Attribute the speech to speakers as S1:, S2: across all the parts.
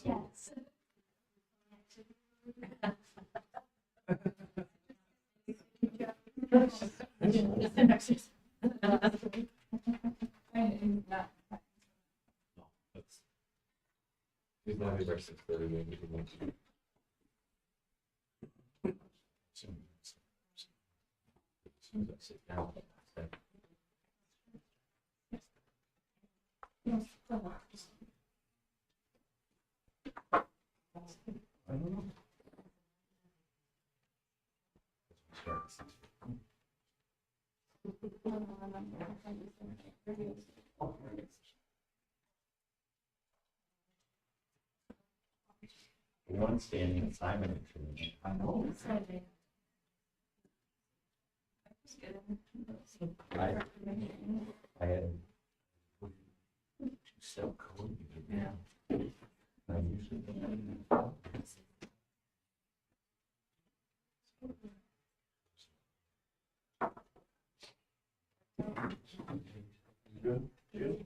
S1: Yes.
S2: He's not here 6:30, maybe he wants to. As soon as I sit down, I don't know. One standing assignment. I know. I had two-step code. Yeah. I usually don't. Good. Good.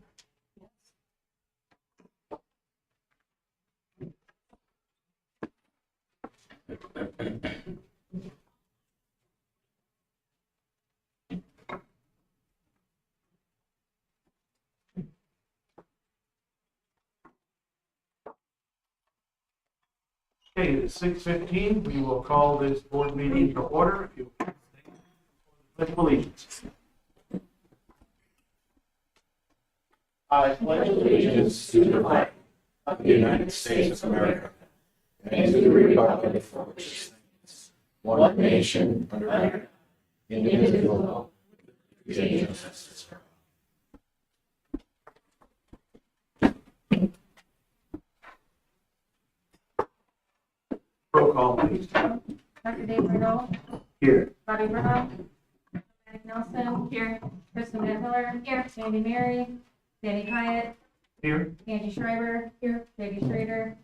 S3: Okay, it's 6:15. We will call this board meeting to order. If you pledge allegiance. I pledge
S2: Allegiance to the flag of the United States of America and to the republic for which it stands, one nation under God, indivisible, with liberty and justice for all.
S3: roll call, please.
S1: Dr. Dave Riddle,
S3: Here.
S1: Bobby Brown, Mike Nelson, here, Kristen Van Miller, here, Sandy Mary, Danny Hyatt,
S3: Here.
S1: Angie Schreiber, here, J.D. Schrader,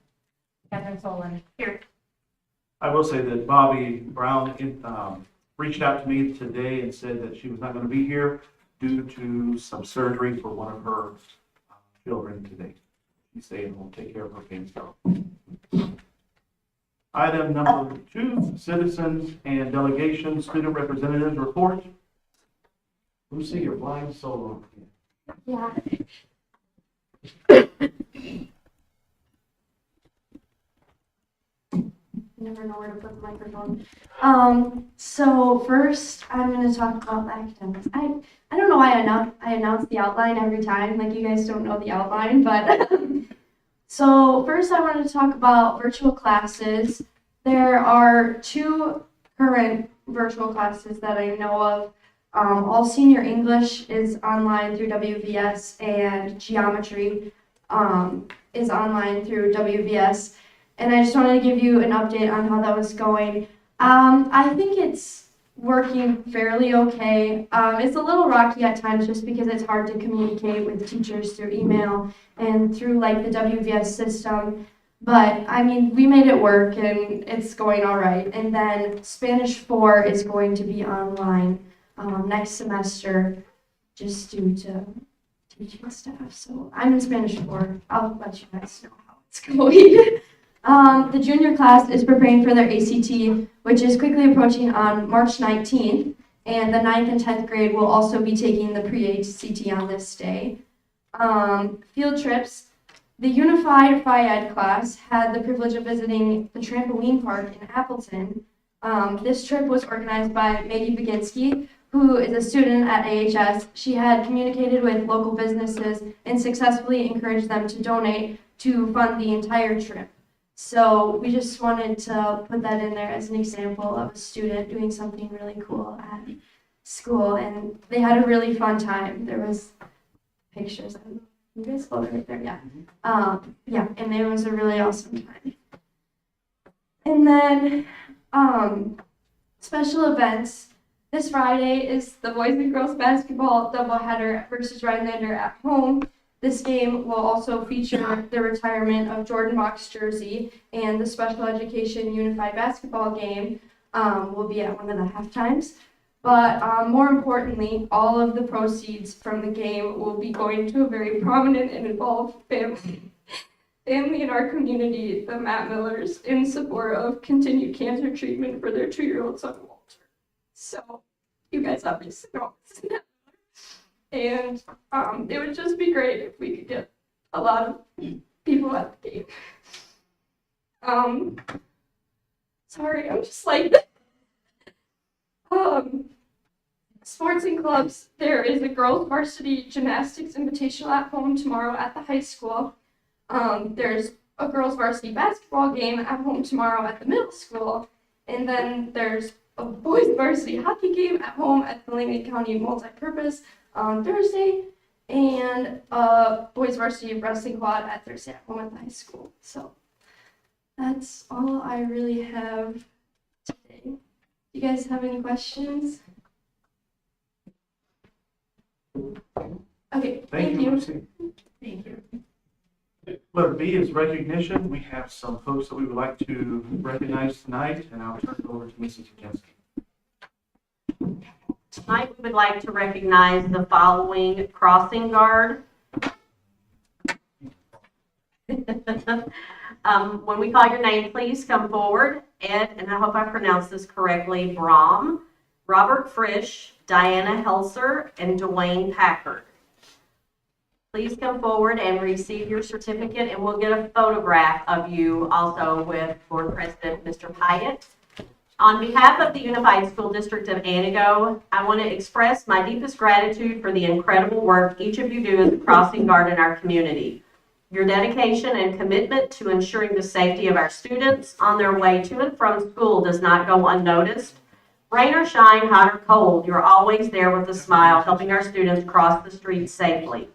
S1: Catherine Solon, here.
S3: I will say that Bobby Brown reached out to me today and said that she was not going to be here due to some surgery for one of her children today. She's saying we'll take care of her cancer. Item number 2, citizens and delegation student representatives report. Lucy, you're flying solo.
S1: Yeah. Never know where to put the microphone. So first, I'm going to talk about the academics. I don't know why I announce the outline every time, like you guys don't know the outline, but so first I wanted to talk about virtual classes. There are 2 current virtual classes that I know of. All senior English is online through WVS, and geometry is online through WVS. And I just wanted to give you an update on how that was going. I think it's working fairly okay. It's a little rocky at times just because it's hard to communicate with teachers through email and through like the WVS system. But I mean, we made it work and it's going all right. And then Spanish 4 is going to be online next semester just due to teaching staff. So I'm in Spanish 4. I'll let you guys know how it's going. The junior class is preparing for their ACT, which is quickly approaching on March 19th, and the 9th and 10th grade will also be taking the pre-ACT on this day. Field trips. The Unified Phi-Ed class had the privilege of visiting the trampoline park in Appleton. This trip was organized by Maggie Baginski, who is a student at AHS. She had communicated with local businesses and successfully encouraged them to donate to fund the entire trip. So we just wanted to put that in there as an example of a student doing something really cool at school, and they had a really fun time. There was pictures of you guys hold it right there, yeah. Yeah, and it was a really awesome time. And then special events. This Friday is the boys and girls basketball doubleheader versus Rhinelander at home. This game will also feature the retirement of Jordan Bach's jersey, and the special education unified basketball game will be at one of the halftimes. But more importantly, all of the proceeds from the game will be going to a very prominent and involved family. family in our community, the Matt Millers, in support of continued cancer treatment for their 2-year-old son, Walter. So, you guys obviously know this. And it would just be great if we could get a lot of people at the game. Sorry, I'm just like, sports and clubs. There is a girls varsity gymnastics invitational at home tomorrow at the high school. There's a girls varsity basketball game at home tomorrow at the middle school. And then there's a boys varsity hockey game at home at the Lincoln County Multipurpose on Thursday. And a boys varsity wrestling quad at Thursday at home at the high school. So that's all I really have today. Do you guys have any questions? Okay, thank you.
S3: Lucy.
S1: Thank you.
S3: Letter B is recognition. We have some folks that we would like to recognize tonight, and I'll turn it over to Mrs. Jasinski.
S4: Tonight, we would like to recognize the following crossing guard. When we call your name, please come forward. Ed, and I hope I pronounced this correctly, Brom, Robert Frisch, Diana Helser, and Dwayne Packard. Please come forward and receive your certificate, and we'll get a photograph of you also with Board President Mr. Hyatt. On behalf of the Unified School District of Antigo, I want to express my deepest gratitude for the incredible work each of you do as a crossing guard in our community. Your dedication and commitment to ensuring the safety of our students on their way to and from school does not go unnoticed. Rain or shine, hot or cold, you're always there with a smile, helping our students cross the street safely.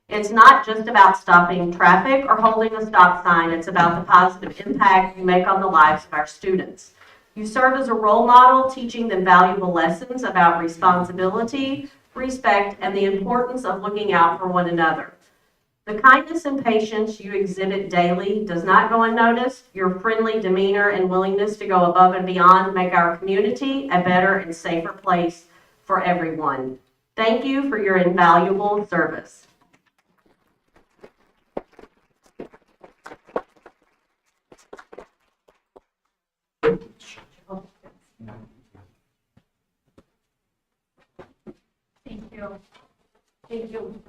S4: It's not just about stopping traffic or holding a stop sign. It's about the positive impact you make on the lives of our students. You serve as a role model, teaching them valuable lessons about responsibility, respect, and the importance of looking out for one another. The kindness and patience you exhibit daily does not go unnoticed. Your friendly demeanor and willingness to go above and beyond make our community a better and safer place for everyone. Thank you for your invaluable service.
S1: Thank you. Thank you.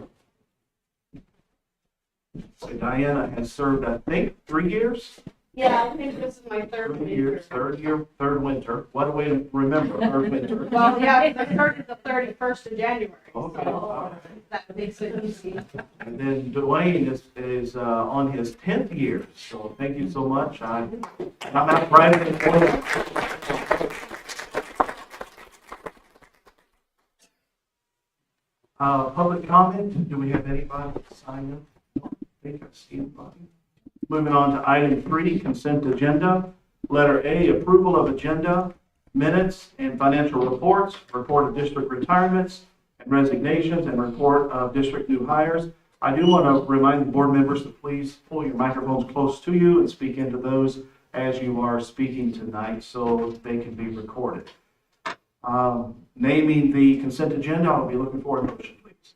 S3: So Diana has served, I think, 3 years?
S4: Yeah, I think this is my third
S3: 3 years, third winter. What a way to remember, third winter.
S5: Well, yeah, it started the 31st of January,
S3: Okay,
S5: so
S3: all right.
S5: that makes it easy.
S3: And then Dwayne is on his 10th year, so thank you so much. I'm not bragging for you. Public comment, do we have anybody sign up? I think I see anybody. Moving on to item 3, consent agenda. Letter A, approval of agenda, minutes, and financial reports, report of district retirements and resignations, and report of district new hires. I do want to remind the board members to please pull your microphones close to you and speak into those as you are speaking tonight so they can be recorded. Naming the consent agenda, I'll be looking for a motion, please.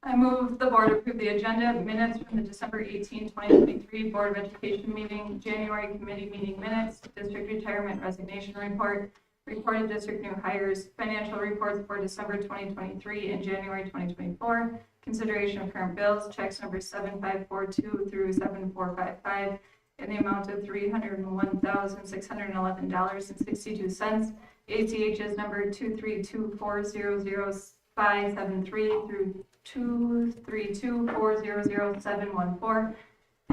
S6: I move the board approve the agenda, minutes from the December 18, 2023 Board of Education meeting, January committee meeting minutes, district retirement resignation report, report of district new hires, financial reports for December 2023 and January 2024, consideration of current bills, checks number 7542 through 7455 in the amount of $301,611.62. ACH's number 232400573 through 232400714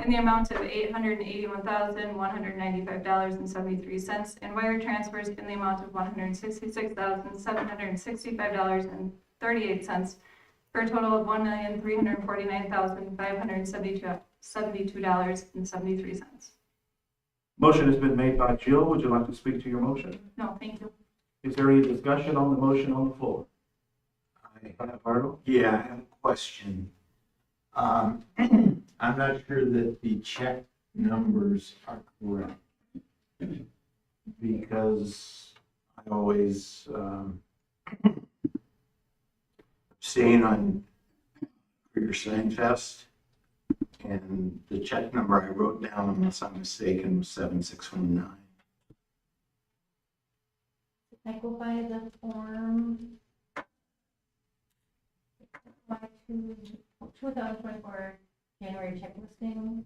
S6: in the amount of $881,195.73, and wire transfers in the amount of $166,765.38 for a total of $1,349,572.73.
S3: Motion has been made by Jill. Would you like to speak to your motion?
S6: No, thank you.
S3: Is there any discussion on the motion on the floor? Pardo?
S2: Yeah, I have a question. I'm not sure that the check numbers are correct. Because I always abstain on Career Sign Fest. And the check number I wrote down, unless I'm mistaken, was 7619.
S5: Equify the form. 2024 January check listing.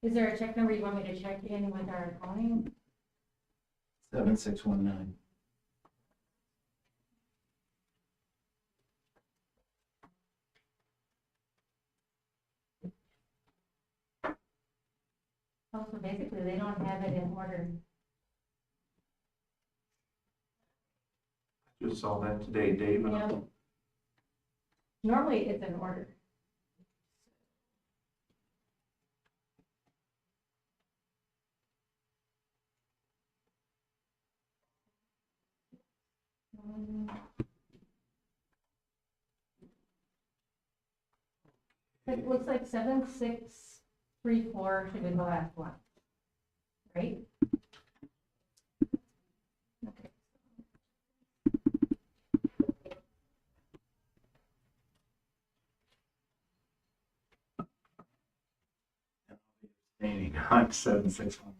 S5: Is there a check number you want me to check in with our accounting?
S2: 7619.
S5: Oh, so basically they don't have it in order.
S3: Just saw that today, Dave. and
S5: Yeah. Normally it's in order. It looks like 7634 should be the last one, right? Okay.
S2: On 7619.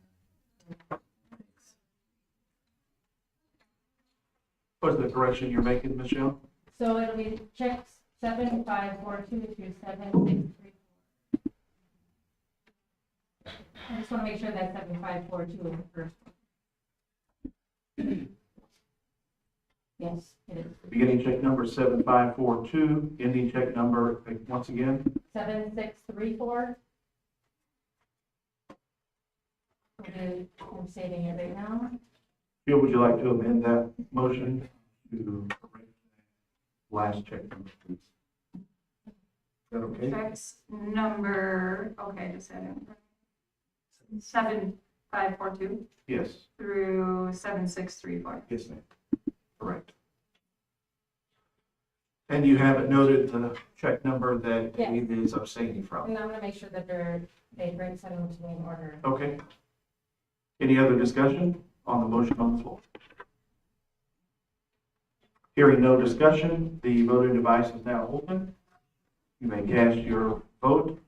S3: What's the correction you're making, Michelle?
S5: So it'll be checks 7542 through 7634. I just want to make sure that 7542 is the first one. Yes, it is.
S3: Beginning check number 7542, ending check number, once again,
S5: 7634. Okay, I'm saving it right now.
S3: Jill, would you like to amend that motion to correct the last check number, please? Is that okay?
S6: Checks number, okay, just said it. 7542
S3: Yes,
S6: through 7634.
S3: yes, ma'am. Correct. And you haven't noted the check number that
S5: Yes.
S3: Dave is abstaining from.
S5: And I'm gonna make sure that they bring some to me in order.
S3: Okay. Any other discussion on the motion on the floor? Hearing no discussion, the voting device is now open. You may cast your vote.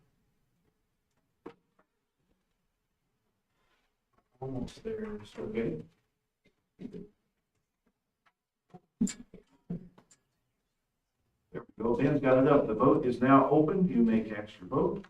S3: Almost there, so okay. There we go, Ben's got it up. The vote is now open. You may cast your vote.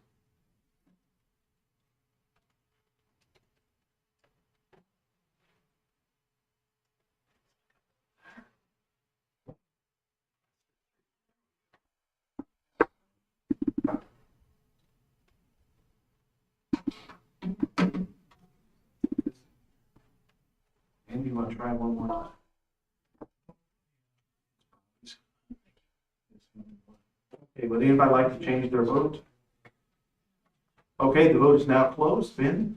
S3: And you want to try one more time? Okay, would anybody like to change their vote? Okay, the vote is now closed, Ben.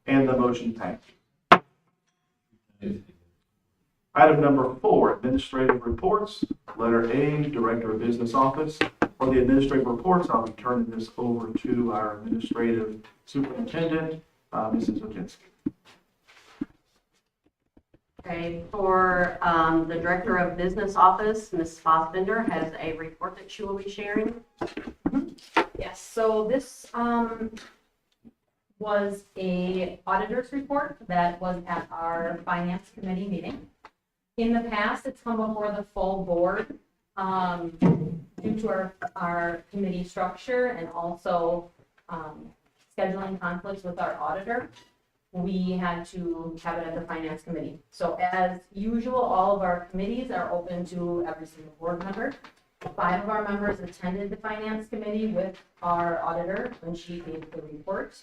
S3: And the motion passed. Item number 4, administrative reports. Letter A, Director of Business Office. For the administrative reports, I'll be turning this over to our administrative superintendent, Mrs. Oginski.
S4: Okay, for the Director of Business Office, Ms. Fossbender has a report that she will be sharing.
S7: Yes, so this was a auditor's report that was at our finance committee meeting. In the past, it's come before the full board due to our committee structure and also scheduling conflicts with our auditor. We had to have it at the finance committee. So as usual, all of our committees are open to every single board member. 5 of our members attended the finance committee with our auditor when she gave the report.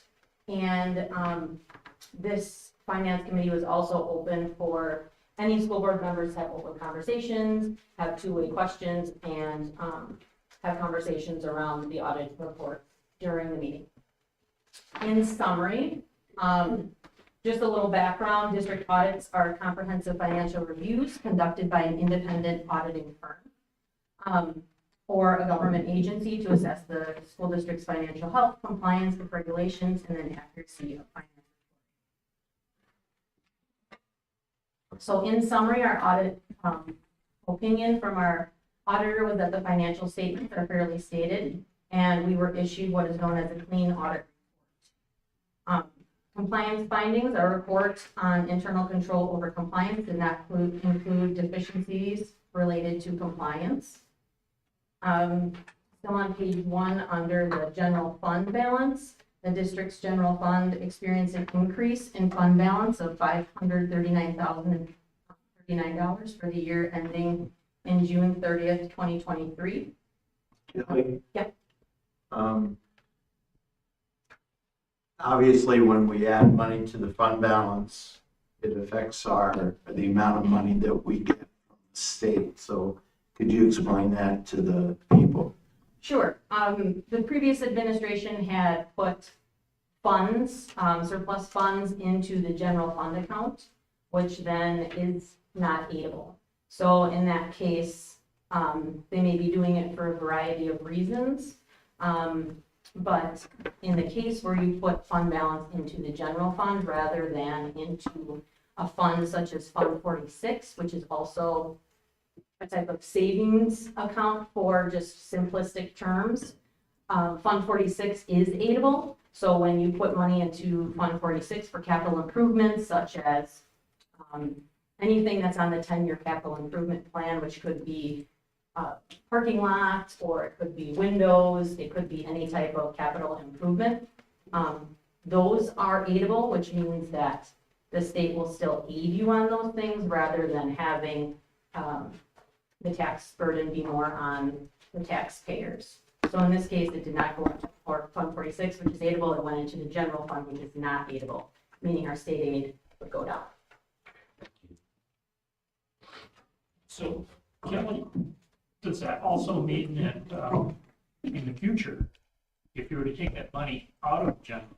S7: And this finance committee was also open for any school board members to have open conversations, have two-way questions, and have conversations around the audit report during the meeting. In summary, just a little background, district audits are comprehensive financial reviews conducted by an independent auditing firm. or a government agency to assess the school district's financial health, compliance with regulations, and then accuracy of finance. So in summary, our audit opinion from our auditor was that the financial statements are fairly stated, and we were issued what is known as a clean audit report. Compliance findings, our report on internal control over compliance did not include deficiencies related to compliance. Still on page 1, under the general fund balance, the district's general fund experienced an increase in fund balance of $539,039 for the year ending in June 30th, 2023.
S2: Kelly?
S7: Yep.
S2: Obviously, when we add money to the fund balance, it affects the amount of money that we get from the state. So could you explain that to the people?
S7: Sure. The previous administration had put funds, surplus funds into the general fund account, which then is not aidable. So in that case, they may be doing it for a variety of reasons. But in the case where you put fund balance into the general fund rather than into a fund such as Fund 46, which is also a type of savings account for just simplistic terms, Fund 46 is aidable. So when you put money into Fund 46 for capital improvements, such as anything that's on the 10-year capital improvement plan, which could be parking lots, or it could be windows, it could be any type of capital improvement. Those are aidable, which means that the state will still aid you on those things rather than having the tax burden be more on the taxpayers. So in this case, it did not go into Fund 46, which is aidable. It went into the general fund, which is not aidable, meaning our state aid would go down.
S8: So, Kelly, does that also mean that in the future, if you were to take that money out of general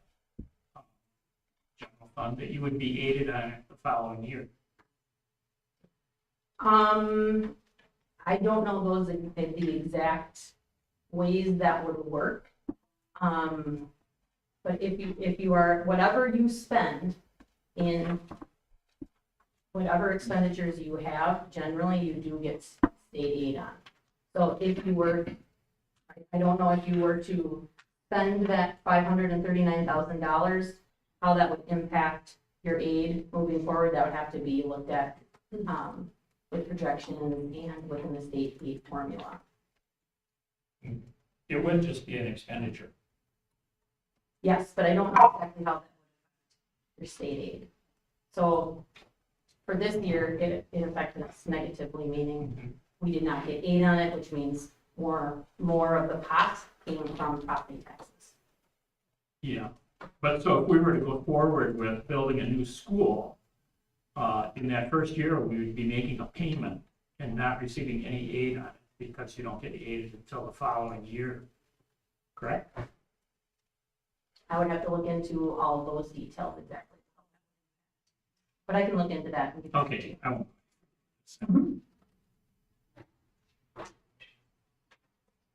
S8: fund, that you would be aided on it the following year?
S7: I don't know those the exact ways that would work. But if you are, whatever you spend in whatever expenditures you have, generally you do get state aid on. So if you were, I don't know if you were to spend that $539,000, how that would impact your aid moving forward. That would have to be looked at with projections and within the state aid formula.
S8: It would just be an expenditure.
S7: Yes, but I don't know exactly how that would affect your state aid. So for this year, it affected us negatively, meaning we did not get aid on it, which means more of the pot came from property taxes.
S8: Yeah, but so if we were to go forward with building a new school, in that first year, we would be making a payment and not receiving any aid on it because you don't get aid until the following year, correct?
S7: I would have to look into all those details exactly. But I can look into that. And get back to you.
S8: Okay, I won't.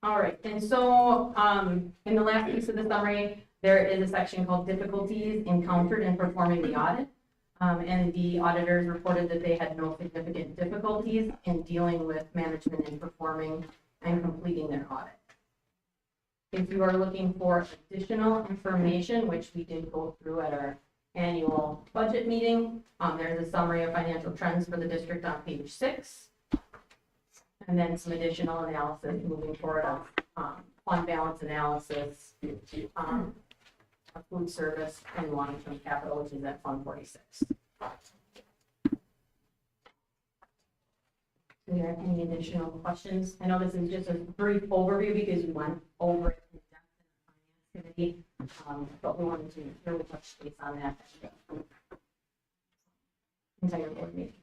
S7: All right, and so in the last piece of the summary, there is a section called difficulties encountered in performing the audit. And the auditors reported that they had no significant difficulties in dealing with management in performing and completing their audit. If you are looking for additional information, which we did go through at our annual budget meeting, there's a summary of financial trends for the district on page 6. And then some additional analysis moving forward on fund balance analysis, food service and long-term capital, which is at Fund 46. Are there any additional questions? I know this is just a brief overview because we went over it in depth in the finance committee, but we wanted to really touch base on that entire board meeting.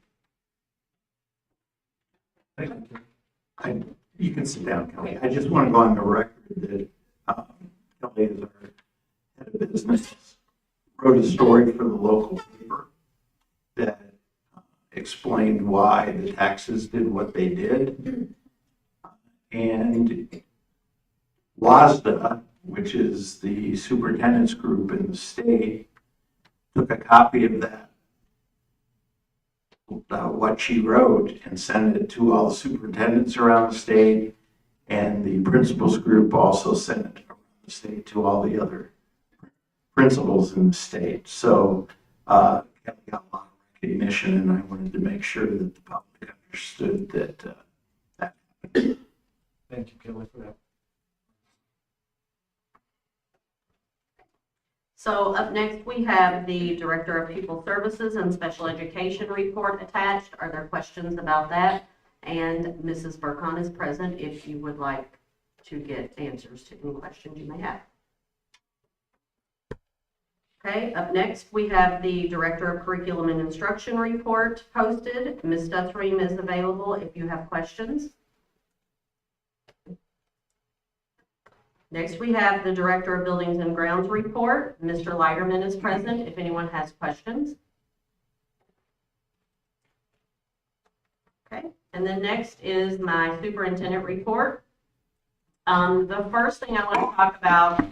S2: You can sit down, Kelly. I just want to go on the record that Kelly is our head of business, wrote a story for the local paper that explained why the taxes did what they did. And WASDA, which is the superintendent's group in the state, took a copy of that, what she wrote, and sent it to all the superintendents around the state, and the principals group also sent it around the state to all the other principals in the state. So Kelly got a lot of recognition, and I wanted to make sure that the public understood that that happened.
S3: Thank you, Kelly, for that.
S4: So up next, we have the Director of Pupil Services and Special Education report attached. Are there questions about that? And Mrs. Burkhan is present if you would like to get answers to any questions you may have. Okay, up next, we have the Director of Curriculum and Instruction report posted. Ms. Duthream is available if you have questions. Next, we have the Director of Buildings and Grounds report. Mr. Leiterman is present if anyone has questions. Okay, and then next is my superintendent report. The first thing I want to talk about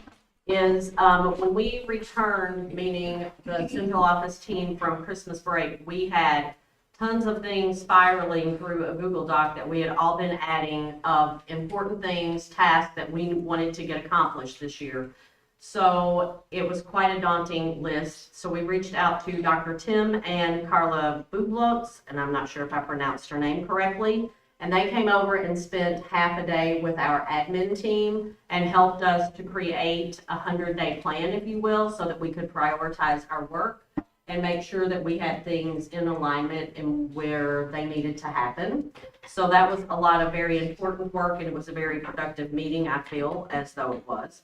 S4: is when we returned, meaning the central office team from Christmas break, we had tons of things spiraling through a Google Doc that we had all been adding of important things, tasks that we wanted to get accomplished this year. So it was quite a daunting list. So we reached out to Dr. Tim and Carla Bublotz, and I'm not sure if I pronounced her name correctly. And they came over and spent half a day with our admin team and helped us to create a 100-day plan, if you will, so that we could prioritize our work and make sure that we had things in alignment and where they needed to happen. So that was a lot of very important work, and it was a very productive meeting, I feel, as though it was.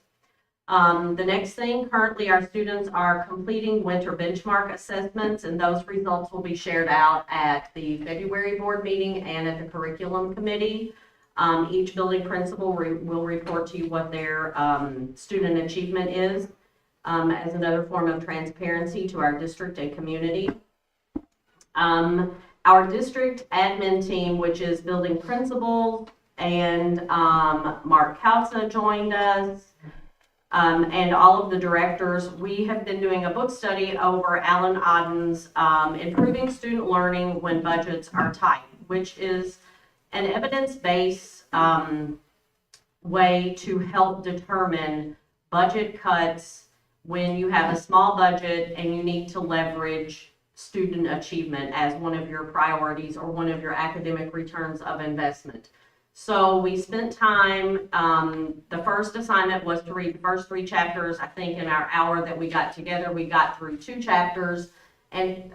S4: The next thing, currently our students are completing winter benchmark assessments, and those results will be shared out at the February board meeting and at the curriculum committee. Each building principal will report to you what their student achievement is as another form of transparency to our district and community. Our district admin team, which is building principals, and Mark Kauza joined us. And all of the directors, we have been doing a book study over Alan Odden's Improving Student Learning When Budgets Are Tight, which is an evidence-based way to help determine budget cuts when you have a small budget and you need to leverage student achievement as one of your priorities or one of your academic returns of investment. So we spent time, the first assignment was to read the first 3 chapters. I think in our hour that we got together, we got through 2 chapters. And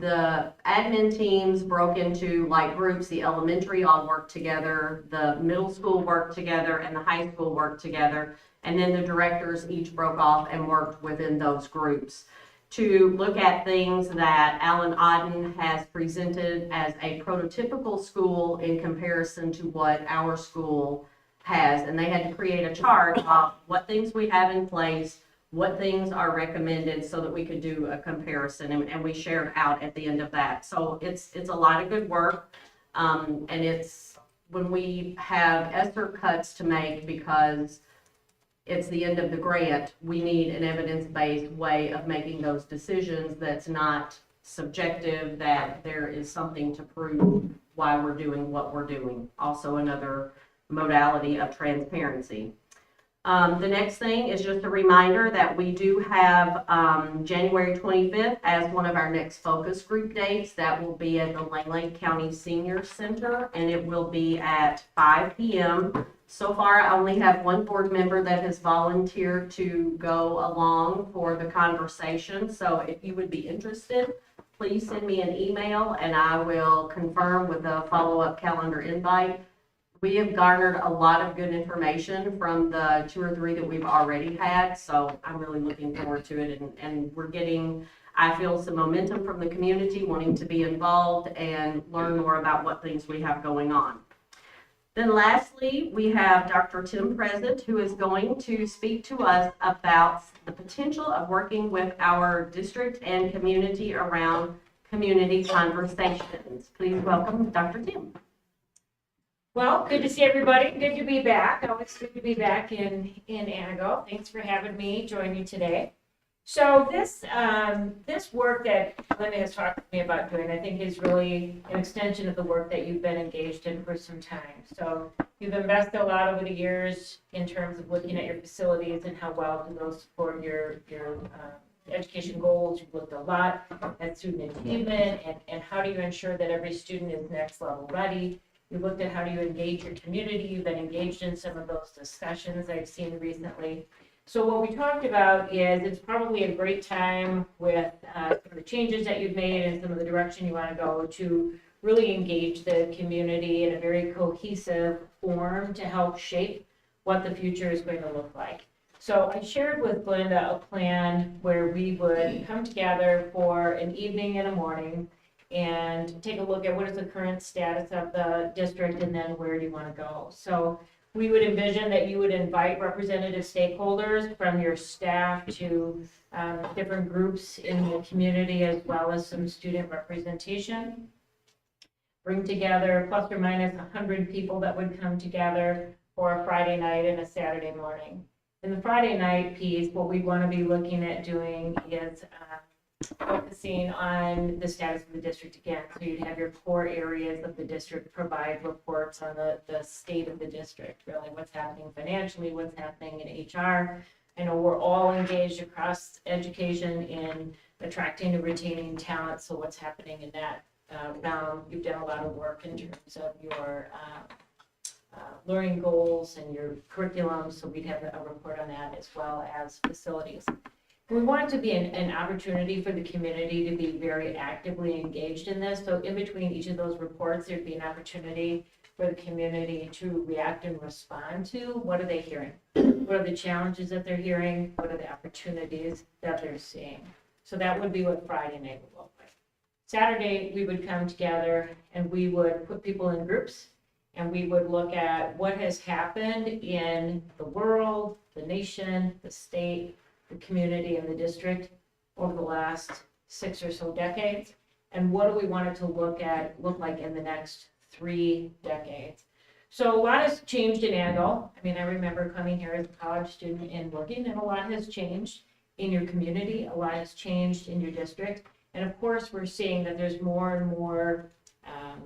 S4: the admin teams broke into like groups. The elementary all worked together, the middle school worked together, and the high school worked together. And then the directors each broke off and worked within those groups to look at things that Alan Odden has presented as a prototypical school in comparison to what our school has. And they had to create a chart of what things we have in place, what things are recommended, so that we could do a comparison, and we shared out at the end of that. So it's a lot of good work, and it's when we have ESSER cuts to make because it's the end of the grant, we need an evidence-based way of making those decisions that's not subjective, that there is something to prove why we're doing what we're doing. Also another modality of transparency. The next thing is just a reminder that we do have January 25th as one of our next focus group dates. That will be at the Lane County Senior Center, and it will be at 5 p.m. So far, I only have one board member that has volunteered to go along for the conversation. So if you would be interested, please send me an email and I will confirm with a follow-up calendar invite. We have garnered a lot of good information from the 2 or 3 that we've already had, so I'm really looking forward to it. And we're getting, I feel, some momentum from the community wanting to be involved and learn more about what things we have going on. Then lastly, we have Dr. Tim present, who is going to speak to us about the potential of working with our district and community around community conversations. Please welcome Dr. Tim.
S5: Well, good to see everybody. Good to be back. Always good to be back in Antigo. Thanks for having me join you today. So this work that Linda has talked to me about doing, I think is really an extension of the work that you've been engaged in for some time. So you've invested a lot over the years in terms of looking at your facilities and how well do those support your education goals. You've looked a lot at student achievement and how do you ensure that every student is next level ready. You've looked at how do you engage your community. You've been engaged in some of those discussions I've seen recently. So what we talked about is it's probably a great time with the changes that you've made and some of the direction you want to go to really engage the community in a very cohesive form to help shape what the future is going to look like. So I shared with Glenda a plan where we would come together for an evening and a morning and take a look at what is the current status of the district and then where do you want to go. So we would envision that you would invite representative stakeholders from your staff to different groups in the community as well as some student representation. Bring together plus or minus 100 people that would come together for a Friday night and a Saturday morning. In the Friday night piece, what we want to be looking at doing is focusing on the status of the district again. So you'd have your core areas of the district provide reports on the state of the district, really what's happening financially, what's happening in HR. I know we're all engaged across education in attracting and retaining talent, so what's happening in that realm. You've done a lot of work in terms of your learning goals and your curriculum, so we'd have a report on that as well as facilities. We want it to be an opportunity for the community to be very actively engaged in this. So in between each of those reports, there'd be an opportunity for the community to react and respond to what are they hearing? What are the challenges that they're hearing? What are the opportunities that they're seeing? So that would be what Friday night would look like. Saturday, we would come together and we would put people in groups and we would look at what has happened in the world, the nation, the state, the community and the district over the last 6 or so decades, and what do we want it to look like in the next 3 decades. So a lot has changed in Antigo. I mean, I remember coming here as a college student and looking, and a lot has changed in your community, a lot has changed in your district, and of course, we're seeing that there's more and more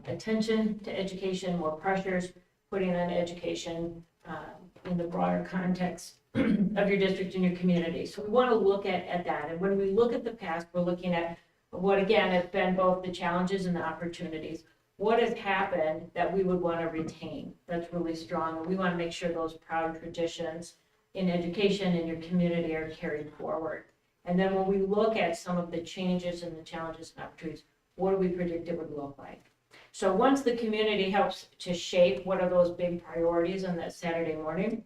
S5: attention to education, more pressures putting on education in the broader context of your district and your community. So we want to look at that. And when we look at the past, we're looking at what, again, has been both the challenges and the opportunities. What has happened that we would want to retain that's really strong? And we want to make sure those proud traditions in education and your community are carried forward. And then when we look at some of the changes and the challenges and opportunities, what do we predict it would look like? So once the community helps to shape what are those big priorities on that Saturday morning,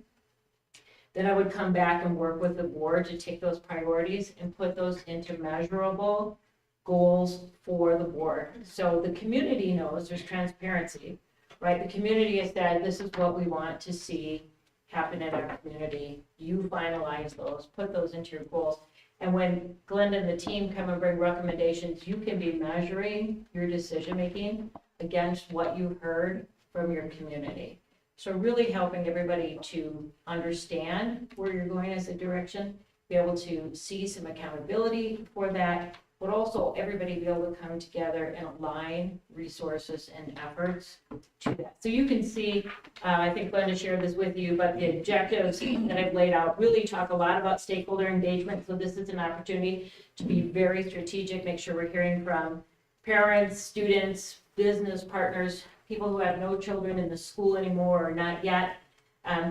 S5: then I would come back and work with the board to take those priorities and put those into measurable goals for the board. So the community knows there's transparency, right? The community has said, this is what we want to see happen in our community. You finalize those, put those into your goals. And when Glenda and the team come and bring recommendations, you can be measuring your decision-making against what you heard from your community. So really helping everybody to understand where you're going as a direction, be able to see some accountability for that, but also everybody be able to come together and align resources and efforts to that. So you can see, I think Glenda shared this with you, but the objectives that I've laid out really talk a lot about stakeholder engagement. So this is an opportunity to be very strategic, make sure we're hearing from parents, students, business partners, people who have no children in the school anymore or not yet,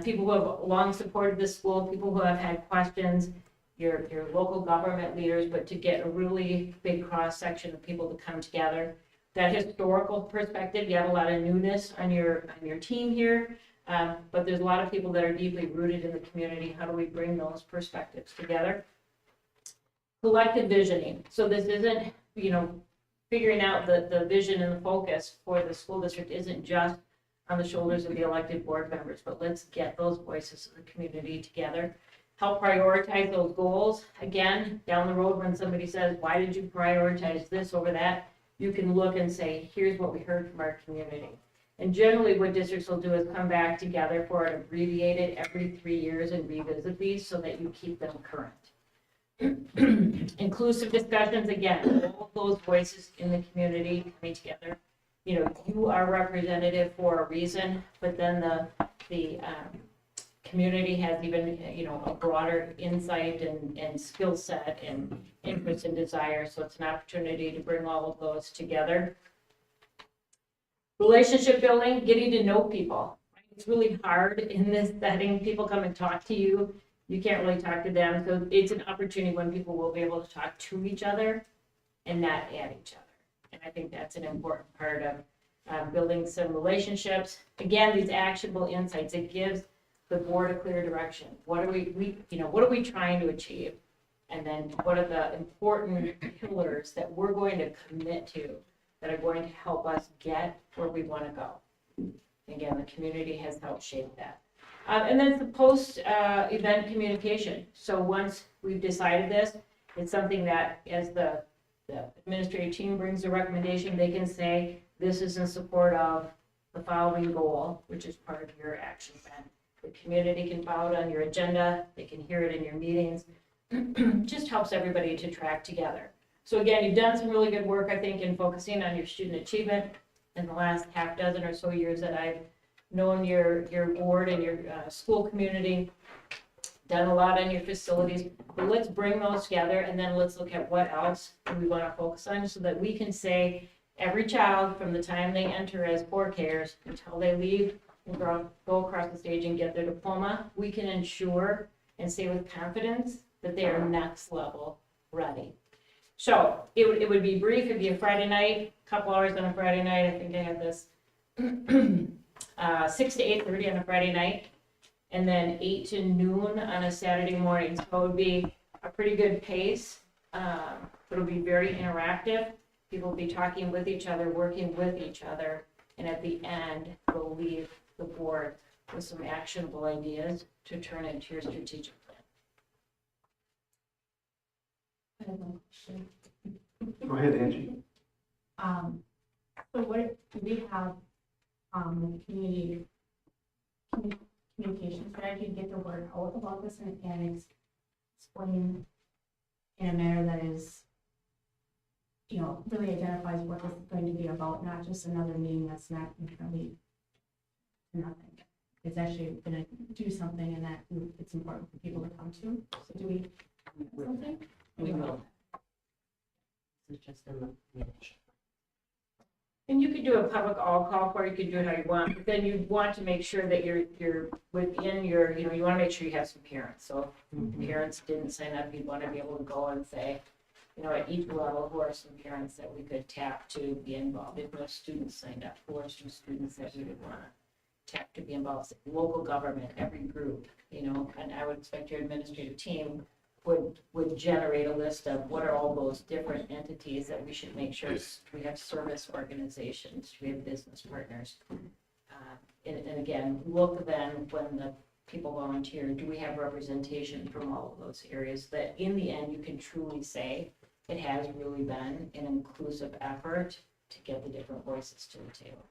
S5: people who have long supported the school, people who have had questions, your local government leaders, but to get a really big cross-section of people to come together. That historical perspective, you have a lot of newness on your team here, but there's a lot of people that are deeply rooted in the community. How do we bring those perspectives together? Collective visioning. So this isn't, figuring out the vision and the focus for the school district isn't just on the shoulders of the elected board members, but let's get those voices of the community together. Help prioritize those goals. Again, down the road when somebody says, why did you prioritize this over that? You can look and say, here's what we heard from our community. And generally what districts will do is come back together for an abbreviated every 3 years and revisit these so that you keep them current. Inclusive discussions, again, all of those voices in the community coming together. You know, you are representative for a reason, but then the community has even, you know, a broader insight and skill set and interest and desire, so it's an opportunity to bring all of those together. Relationship building, getting to know people. It's really hard in this setting. People come and talk to you. You can't really talk to them. So it's an opportunity when people will be able to talk to each other and not at each other. And I think that's an important part of building some relationships. Again, these actionable insights, it gives the board a clear direction. What are what are we trying to achieve? And then what are the important pillars that we're going to commit to that are going to help us get where we want to go? Again, the community has helped shape that. And then the post-event communication. So once we've decided this, it's something that as the administrative team brings a recommendation, they can say, this is in support of the following goal, which is part of your action plan. The community can follow it on your agenda, they can hear it in your meetings. Just helps everybody to track together. So again, you've done some really good work, I think, in focusing on your student achievement in the last half dozen or so years that I've known your board and your school community, done a lot on your facilities, but let's bring those together and then let's look at what else we want to focus on so that we can say every child from the time they enter as 4Kers until they leave and go across the stage and get their diploma, we can ensure and say with confidence that they are next level ready. So it would be brief, it'd be a Friday night, couple hours on a Friday night, I think I have this 6 to 8:30 on a Friday night, and then 8 to noon on a Saturday morning. So it would be a pretty good pace. It'll be very interactive. People will be talking with each other, working with each other, and at the end, we'll leave the board with some actionable ideas to turn into your strategic plan.
S7: I have one question.
S3: Go ahead, Angie.
S7: So what do we have, the community communication strategy to get the word out about this and explain in a manner that is, you know, really identifies what this is going to be about, not just another meeting that's not really nothing. It's actually gonna do something and that it's important for people to come to. So do we have something?
S4: We will. This is just in the minutes.
S5: And you could do a public all call for it, you could do it how you want, but then you want to make sure that you're within your, you want to make sure you have some parents. So if parents didn't sign up, you'd want to be able to go and say, at each level, who are some parents that we could tap to be involved? If no students signed up, who are some students that we would want to tap to be involved? Local government, every group, and I would expect your administrative team would generate a list of what are all those different entities that we should make sure we have service organizations, we have business partners. And again, look then when the people volunteer, do we have representation from all of those areas that in the end you can truly say it has really been an inclusive effort to get the different voices to the table.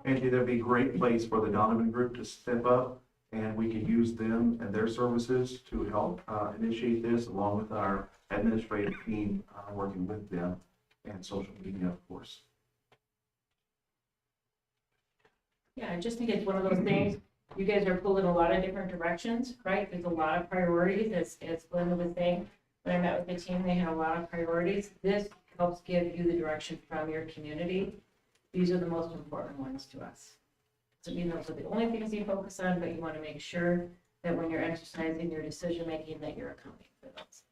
S3: Angie, that'd be a great place for the Donovan Group to step up, and we could use them and their services to help initiate this, along with our administrative team working with them, and social media, of course.
S5: Yeah, I just think it's one of those things, you guys are pulled in a lot of different directions, right? There's a lot of priorities, as Glenda was saying. When I met with the team, they had a lot of priorities. This helps give you the direction from your community. These are the most important ones to us. So those are the only things you focus on, but you want to make sure that when you're exercising your decision-making, that you're accounting for those.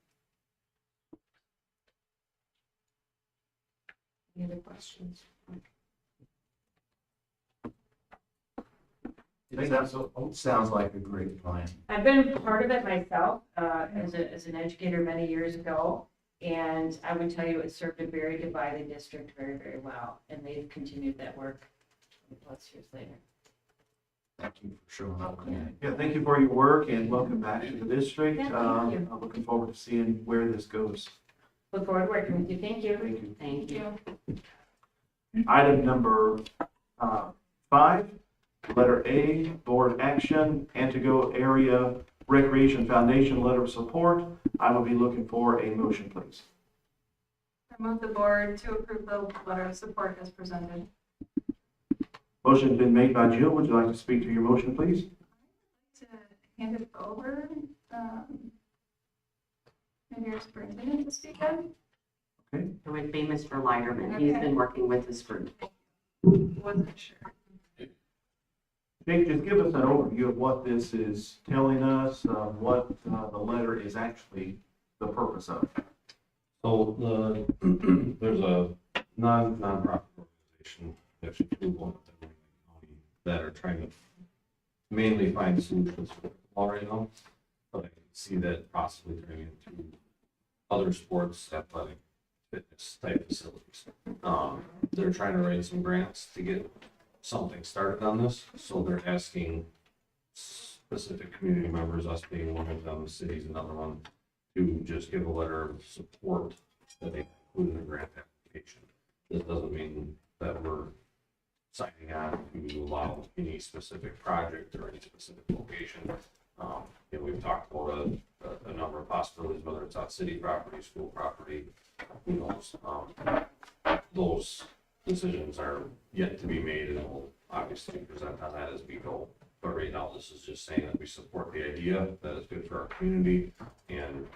S5: Any other questions?
S2: It sounds like a great plan.
S5: I've been part of it myself as an educator many years ago, and I would tell you it served a very divided district very, very well, and they've continued that work plus years later.
S2: Thank you for showing up tonight.
S3: Yeah, thank you for your work, and welcome back to the district.
S5: Yeah, thank you.
S3: I'm looking forward to seeing where this goes.
S5: Look forward to working with you. Thank you.
S3: Thank you.
S5: Thank you.
S3: Item number 5, letter A, board action, Antigo Area Recreation Foundation letter of support. I will be looking for a motion, please.
S6: I move the board to approve the letter of support as presented.
S3: Motion's been made by Jill. Would you like to speak to your motion, please?
S6: To hand it over, maybe our superintendent to speak up.
S4: It would be Mr. Leiderman. He's been working with this group.
S6: Wasn't sure.
S3: Jake, just give us an overview of what this is telling us, what the letter is actually the purpose of.
S9: So there's a non-profit organization, actually two of them in County that are trying to mainly find solutions for football right now. But I can see that possibly turning into other sports, athletic, fitness type facilities. They're trying to raise some grants to get something started on this, so they're asking specific community members, us being one of them, cities another one, to just give a letter of support that they include in the grant application. This doesn't mean that we're signing on to allow any specific project or any specific location. We've talked about a number of possibilities, whether it's on city property, school property, who knows. Those decisions are yet to be made, and we'll obviously present on that as we go. But right now, this is just saying that we support the idea, that it's good for our community, and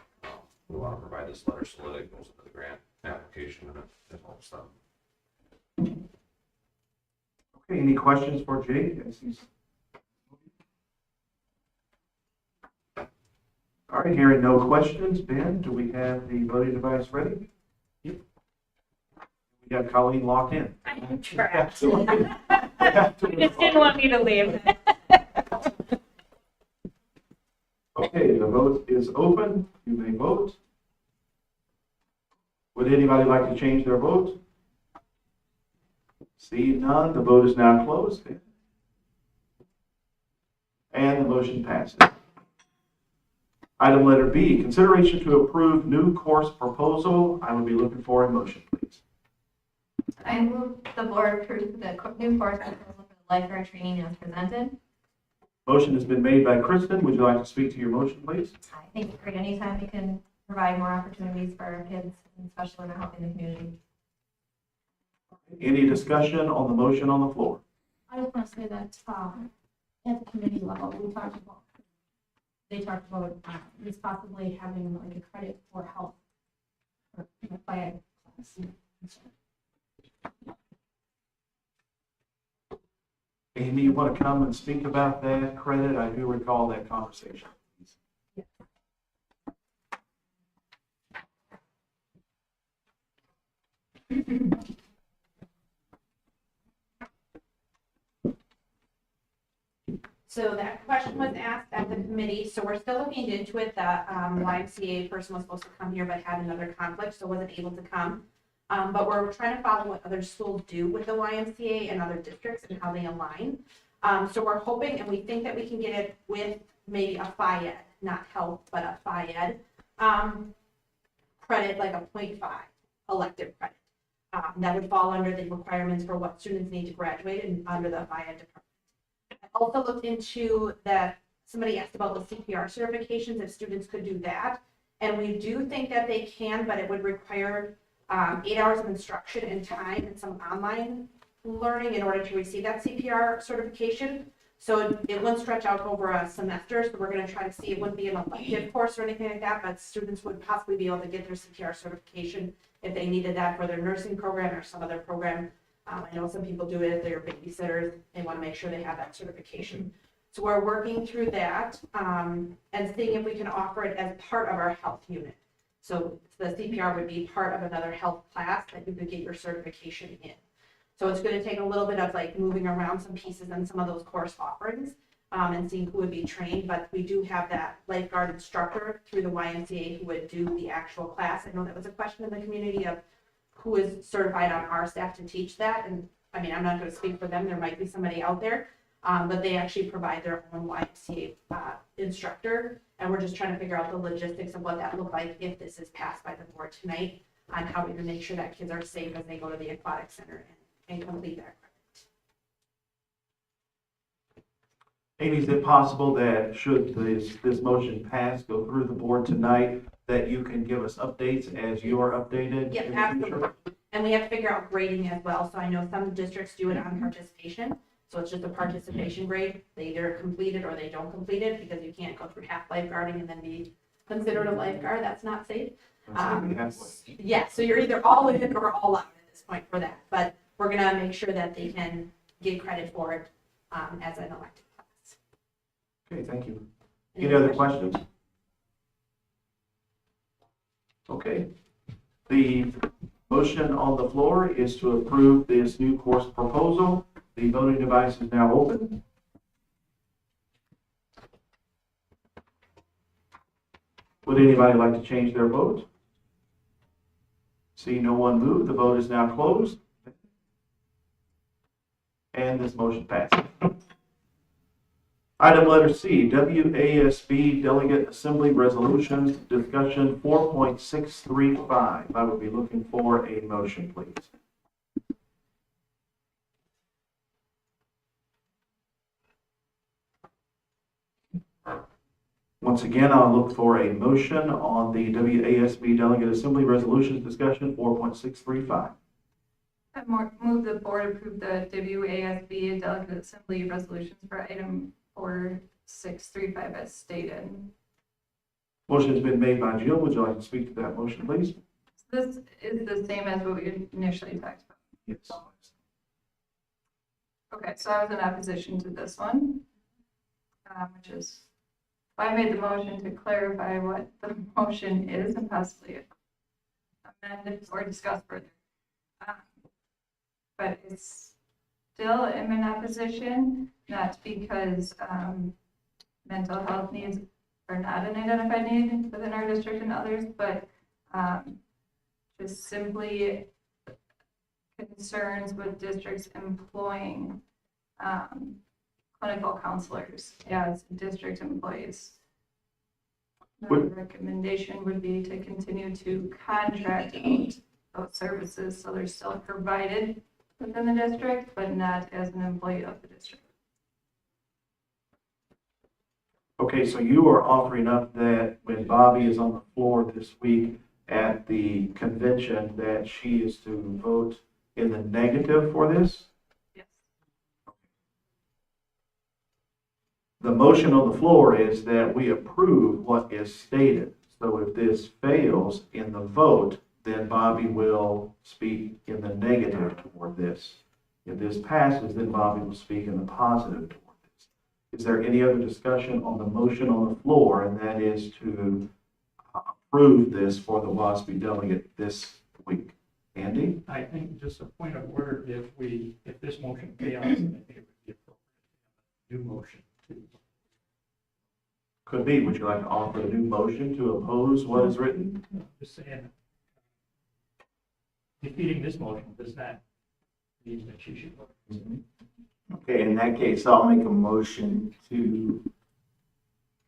S9: we want to provide this letter so that it goes into the grant application and it helps them.
S3: Okay, any questions for Jake? All right, hearing no questions, Ben, do we have the voting device ready?
S8: Yep.
S3: We got Colleen locked in.
S5: I'm trapped.
S3: We have to-
S5: You just didn't want me to leave.
S3: Okay, the vote is open. You may vote. Would anybody like to change their vote? See none, the vote is now closed. And the motion passes. Item letter B, consideration to approve new course proposal. I would be looking for a motion, please.
S1: I move the board approve the new course proposal for the lifeguard training as presented.
S3: Motion has been made by Kristen. Would you like to speak to your motion, please?
S1: I think it's great anytime we can provide more opportunities for our kids, and especially when helping the community.
S3: Any discussion on the motion on the floor?
S10: I just want to say that at the committee level, they talked about this possibly having like a credit for health or by a class.
S3: Amy, you want to come and speak about that credit? I do recall that conversation.
S11: So that question was asked at the committee, so we're still looking into it. The YMCA person was supposed to come here but had another conflict, so wasn't able to come. But we're trying to follow what other schools do with the YMCA and other districts and how they align. So we're hoping, and we think that we can get it with maybe a FIED, not health, but a FIED credit, like a 0.5 elective credit. That would fall under the requirements for what students need to graduate and under the FIED department. I also looked into that, somebody asked about the CPR certifications, if students could do that. And we do think that they can, but it would require 8 hours of instruction and time and some online learning in order to receive that CPR certification. So it wouldn't stretch out over a semester, so we're gonna try to see, it wouldn't be an elective course or anything like that, but students would possibly be able to get their CPR certification if they needed that for their nursing program or some other program. I know some people do it if they're babysitters, they wanna make sure they have that certification. So we're working through that and seeing if we can offer it as part of our health unit. So the CPR would be part of another health class that you could get your certification in. So it's going to take a little bit of like moving around some pieces in some of those course offerings and seeing who would be trained. But we do have that lifeguard instructor through the YMCA who would do the actual class. I know that was a question in the community of who is certified on our staff to teach that. And I mean, I'm not going to speak for them. There might be somebody out there, but they actually provide their own YMCA instructor. And we're just trying to figure out the logistics of what that looked like if this is passed by the board tonight on how we can make sure that kids are safe as they go to the aquatic center and complete that credit.
S3: Amy, is it possible that should this motion pass, go through the board tonight, that you can give us updates as you are updated?
S11: Yep,
S3: in the future?
S11: absolutely. And we have to figure out grading as well, so I know some districts do it on participation, so it's just a participation grade. They either complete it or they don't complete it, because you can't go through half lifeguarding and then be considered a lifeguard, that's not safe.
S3: That's gonna be halfway.
S11: Yeah, so you're either all in or all out at this point for that, but we're gonna make sure that they can get credit for it, as an elective class.
S3: Okay, thank you. Any other questions? Okay. The motion on the floor is to approve this new course proposal. The voting device is now open. Would anybody like to change their vote? See no one move, the vote is now closed. And this motion passes. Item letter C, WASB Delegate Assembly Resolutions, discussion 4.635. I would be looking for a motion, please. Once again, I'll look for a motion on the WASB Delegate Assembly Resolutions, discussion 4.635.
S6: Move the board approve the WASB Delegate Assembly resolutions for item 4635 as stated.
S3: Motion has been made by Jill. Would you like to speak to that motion, please?
S6: This is the same as what we initially talked about.
S3: Yes.
S6: Okay, so I was in opposition to this one, which is why I made the motion to clarify what the motion is and possibly amend it or discuss further. But it's still am in opposition, not because mental health needs are not an identified need within our district and others, but just simply concerns with districts employing clinical counselors as district employees. My recommendation would be to continue to contract out those services so they're still provided within the district, but not as an employee of the district.
S3: Okay, so you are offering up that when Bobby is on the floor this week at the convention, that she is to vote in the negative for this?
S6: Yes.
S3: The motion on the floor is that we approve what is stated. So if this fails in the vote, then Bobby will speak in the negative toward this. If this passes, then Bobby will speak in the positive toward this. Is there any other discussion on the motion on the floor, and that is to approve this for the WASB delegate this week? Andy?
S8: I think just a point of order, if this motion fails, I think it would be appropriate to have a new motion to.
S3: Could be. Would you like to offer a new motion to oppose what is written?
S8: Just saying, defeating this motion does not mean that she should vote.
S2: Okay, in that case, I'll make a motion to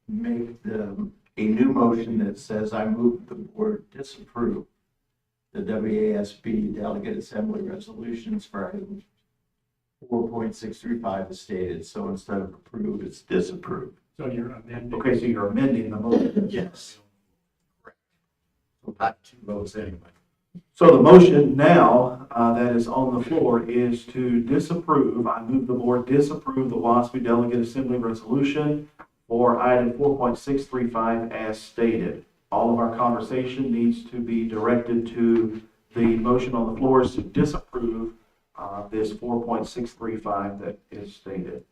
S2: make a new motion that says I move the board disapprove the WASB Delegate Assembly resolutions for item 4.635 as stated. So instead of approve, it's disapprove.
S8: So you're amending.
S3: Okay, so you're amending the motion.
S2: Yes. Correct. So not two votes anyway.
S3: So the motion now that is on the floor is to disapprove. I move the board disapprove the WASB Delegate Assembly resolution for item 4.635 as stated. All of our conversation needs to be directed to the motion on the floor is to disapprove this 4.635 that is stated.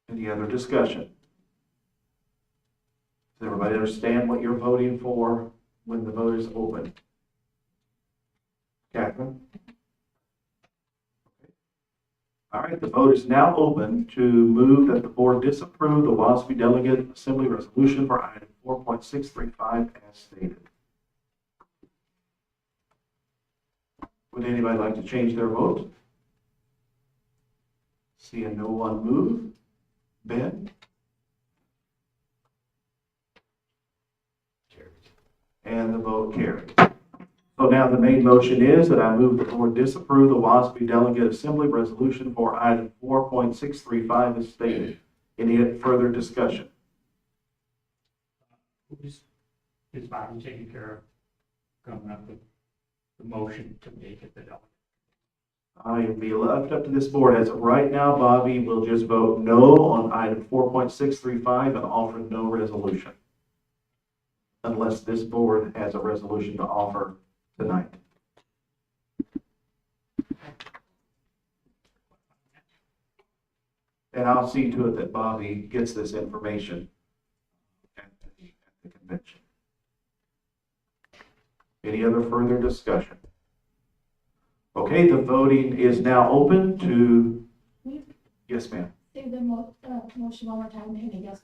S3: Any other discussion? Does everybody understand what you're voting for when the vote is open? Catherine? All right, the vote is now open to move that the board disapprove the WASB Delegate Assembly resolution for item 4.635 as stated. Would anybody like to change their vote? Seeing no one move. Ben? And the vote carries. So So now the main motion is that I move the board disapprove the WASB Delegate Assembly Resolution for item 4.635 as stated. Any further discussion?
S8: Is Bobby taking care of coming up with the motion to make it the delegate?
S3: It'll be left up to this board. As of right now, Bobby will just vote no on item 4.635 and offer no resolution. Unless this board has a resolution to offer tonight. And I'll see to it that Bobby gets this information at the convention. Any other further discussion? Okay, the voting is now open to, yes, ma'am.
S10: Say the motion one more time, and I guess,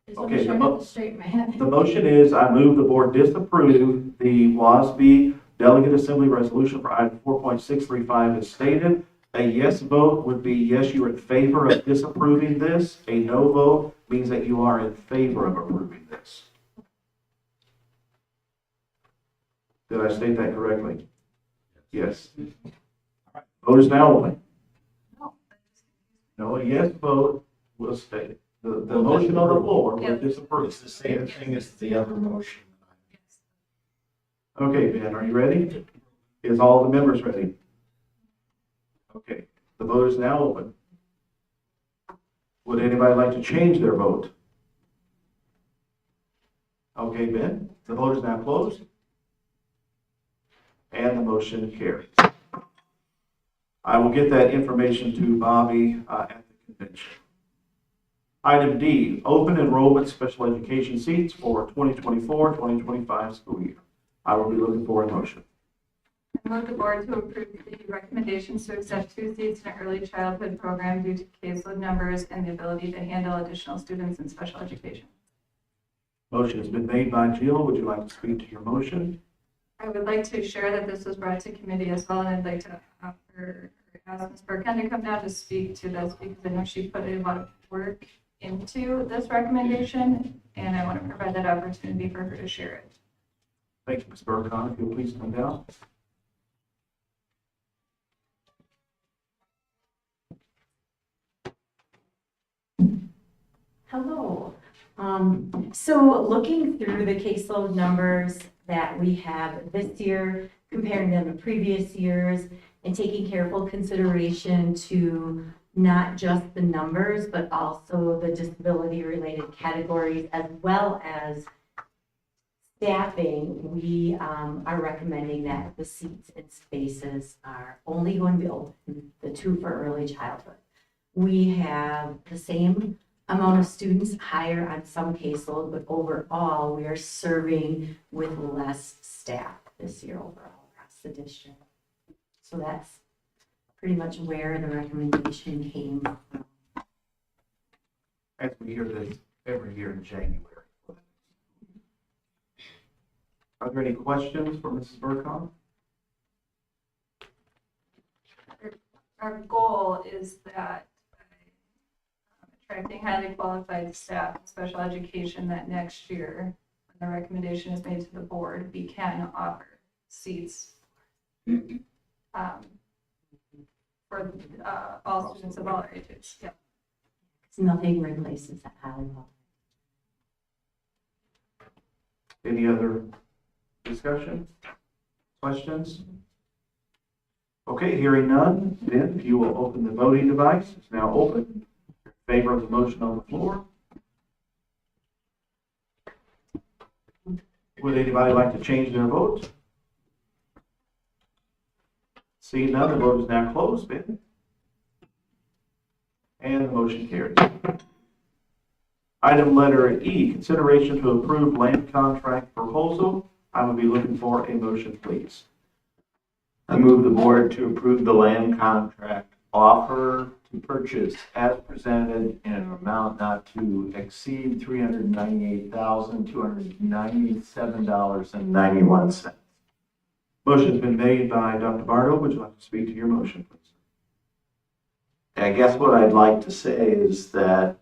S10: just
S3: Okay,
S10: make sure I
S3: the
S10: have this straight in my head.
S3: The motion is, I move the board disapprove the WASB Delegate Assembly Resolution for item 4.635 as stated. A yes vote would be yes, you are in favor of disapproving this. A no vote means that you are in favor of approving this. Did I state that correctly? Yes. Vote is now open. No, a yes vote will state. The motion on the floor will disapprove.
S2: It's the same thing as the other motion.
S3: Okay, Ben, are you ready? Is all the members ready? Okay, the vote is now open. Would anybody like to change their vote? Okay, Ben, the vote is now closed. And the motion carries. I will get that information to Bobby at the convention. Item D, open enrollment special education seats for 2024-2025 school year. I will be looking for a motion.
S6: I move the board to approve the recommendations to accept 2 seats in an early childhood program due to caseload numbers and the ability to handle additional students in special education.
S3: Motion has been made by Jill. Would you like to speak to your motion?
S6: I would like to share that this was brought to committee as well, and I'd like to ask Ms. Burkhan to come down to speak to this because I know she put a lot of work into this recommendation, and I want to provide that opportunity for her to share it.
S3: Thank you, Ms. Burkhan. If you'll please come down.
S12: Hello. So looking through the caseload numbers that we have this year, comparing them to previous years, and taking careful consideration to not just the numbers, but also the disability-related categories, as well as staffing, we are recommending that the seats and spaces are only going to be open, the 2 for early childhood. We have the same amount of students higher on some caseload, but overall, we are serving with less staff this year overall across the district. So that's pretty much where the recommendation came from.
S3: As we hear this every year in January. Are there any questions for Mrs. Burkhan?
S6: Our goal is that by attracting highly qualified staff in special education, that next year, when the recommendation is made to the board, we can offer seats for all students of all ages. Yeah.
S12: Nothing replaces that highly qualified.
S3: Any other discussion? Questions? Okay, hearing none, then if you will open the voting device, it's now open. In favor of the motion on the floor? Would anybody like to change their vote? Seeing none, the vote is now closed, Ben. And the motion carries. Item letter E, consideration to approve land contract proposal. I will be looking for a motion, please.
S2: I move the board to approve the land contract offer to purchase as presented in an amount not to exceed $398,297.91.
S3: Motion's been made by Dr. Bardo. Would you like to speak to your motion, please?
S2: I guess what I'd like to say is that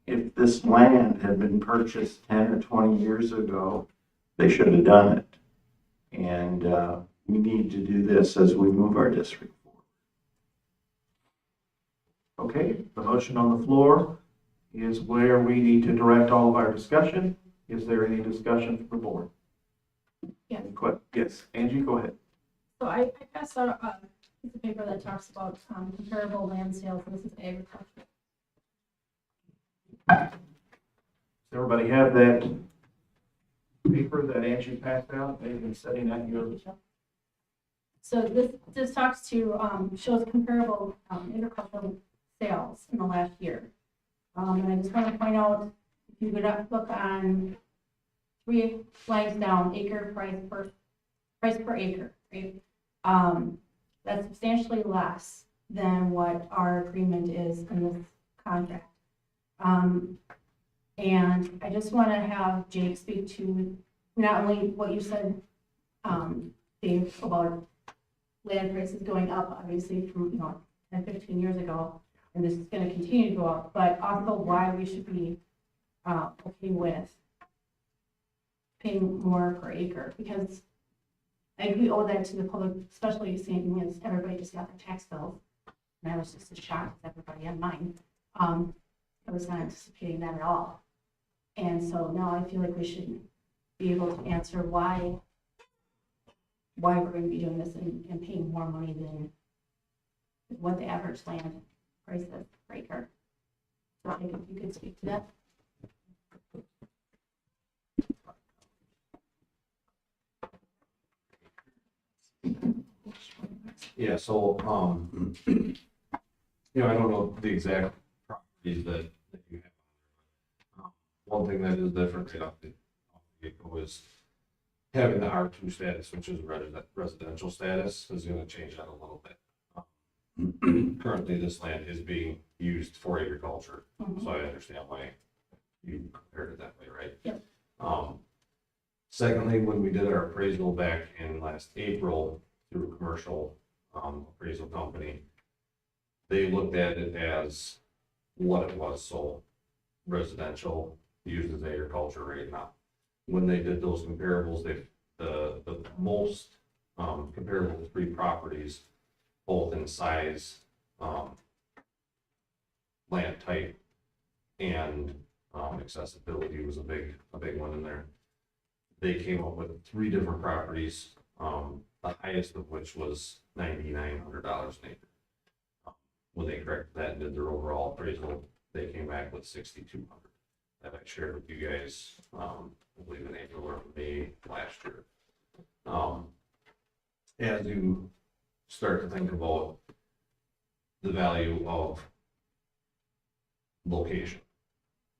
S2: if this land had been purchased 10 or 20 years ago, they should have done it.
S3: And we need to do this as we move our district forward. Okay, the motion on the floor is where we need to direct all of our discussion. Is there any discussion from the board?
S10: Yes.
S3: Yes, Angie, go ahead.
S10: So I passed out a piece of paper that talks about comparable land sales, and this is agriculture.
S3: Does everybody have that paper that Angie passed out? They've been setting that here.
S10: So this talks to, shows comparable agricultural sales in the last year. And I just want to point out, if you could look on 3 lines down, acre price per acre, right? That's substantially less than what our agreement is in this contract. And I just want to have Jake speak to not only what you said, Dave, about land prices going up, obviously, from, 10, 15 years ago, and this is going to continue to go up, but also why we should be okay with paying more per acre, because I think we owe that to the public, especially seeing as everybody just got their tax bills, and I was just as shocked as everybody had mine. I was not anticipating that at all. And so now I feel like we should be able to answer why we're going to be doing this and paying more money than what the average land price is per acre. So I think if you could speak to that.
S9: Yeah, so, I don't know the exact properties that you have. One thing that is different off the get-go is having the R2 status, which is residential status, is gonna change that a little bit. Currently, this land is being used for agriculture, so I understand why you compared it that way, right?
S10: Yep.
S9: Secondly, when we did our appraisal back in last April through a commercial appraisal company, they looked at it as what it was, so residential used as agriculture right now. When they did those comparables, the most comparable 3 properties, both in size, land type, and accessibility was a big one in there. They came up with 3 different properties, the highest of which was $9,900 an acre. When they corrected that and did their overall appraisal, they came back with $6,200 that I shared with you guys, I believe in April or May last year. As you start to think about the value of location,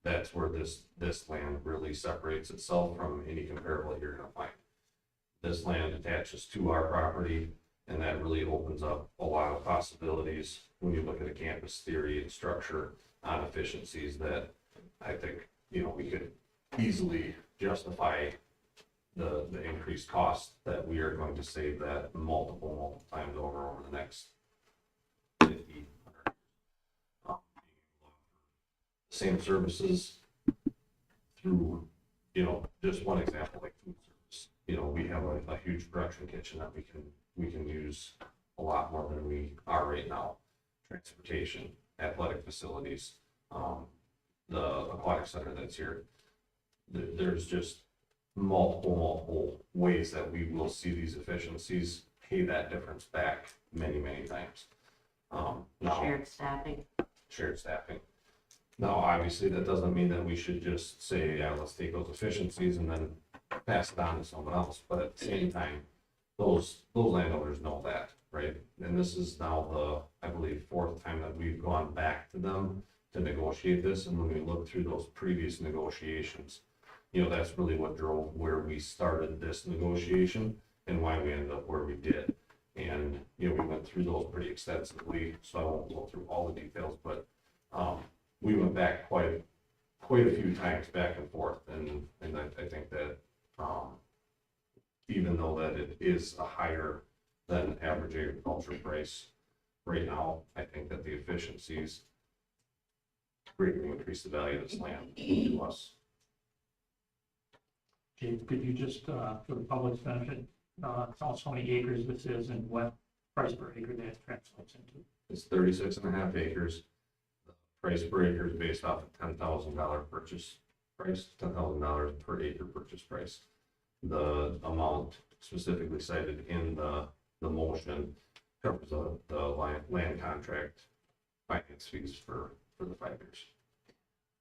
S9: that's where this land really separates itself from any comparable you're gonna find. This land attaches to our property, and that really opens up a lot of possibilities when you look at a campus theory and structure on efficiencies that I think, we could easily justify the increased cost that we are going to save that multiple times over the next 50, 100 years. Same services through, just one example, like food service. We have a huge production kitchen that we can use a lot more than we are right now. Transportation, athletic facilities, the aquatic center that's here. There's just multiple ways that we will see these efficiencies pay that difference back many times. Now, shared staffing. Now, obviously, that doesn't mean that we should just say, yeah, let's take those efficiencies and then pass it on to someone else. But at the same time, those landowners know that, right? And this is now I believe, 4th time that we've gone back to them to negotiate this. And when we look through those previous negotiations, that's really what drove where we started this negotiation and why we ended up where we did. And, we went through those pretty extensively, so I won't go through all the details, but we went back quite a few times back and forth. And I think that even though that it is a higher than average agriculture price right now, I think that the efficiencies greatly increase the value of this land to us.
S8: James, could you just, for the public's benefit, tell us how many acres this is and what price per acre that translates into.
S9: It's 36.5 acres. The price per acre is based off a $10,000 purchase price, $10,000 per acre purchase price. The amount specifically cited in the motion covers the land contract finance fees for the 5 years.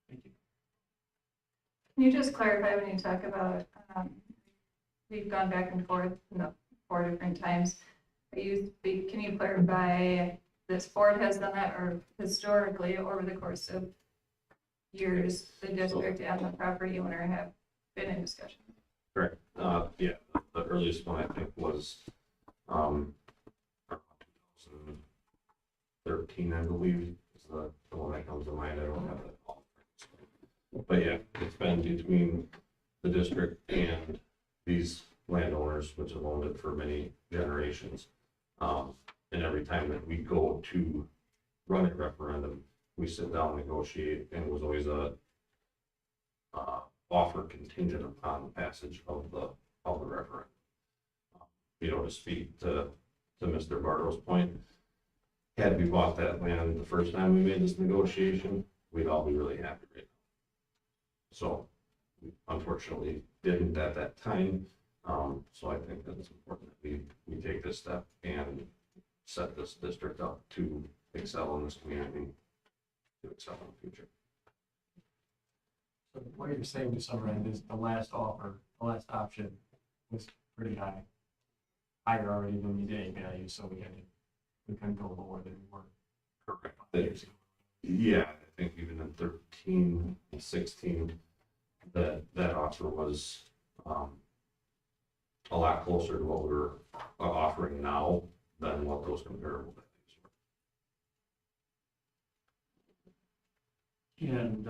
S8: Thank you.
S6: Can you just clarify when you talk about, we've gone back and forth 4 different times. Can you clarify, this board has done that, or historically, over the course of years, the district and the property owner have been in discussion?
S9: Correct. Yeah, the earliest one I think was, 2013, I believe, is the one that comes to mind. I don't have that all. But yeah, it's been between the district and these landowners, which have owned it for many generations. And every time that we go to run a referendum, we sit down, negotiate, and it was always a offer contingent upon passage of the referendum. To speak to Mr. Bartow's point, had we bought that land the first time we made this negotiation, we'd all be really happy right now. So we unfortunately didn't at that time. So I think that it's important that we take this step and set this district up to excel in this community, to excel in the future.
S2: So what you're saying to summarize is the last offer, the last option was pretty high. Higher already than the A value, so we couldn't go lower than we were.
S9: Correct.
S2: 5 years ago.
S9: Yeah, I think even in 13 and 16, that offer was a lot closer to what we're offering now than what those comparable values were.
S8: And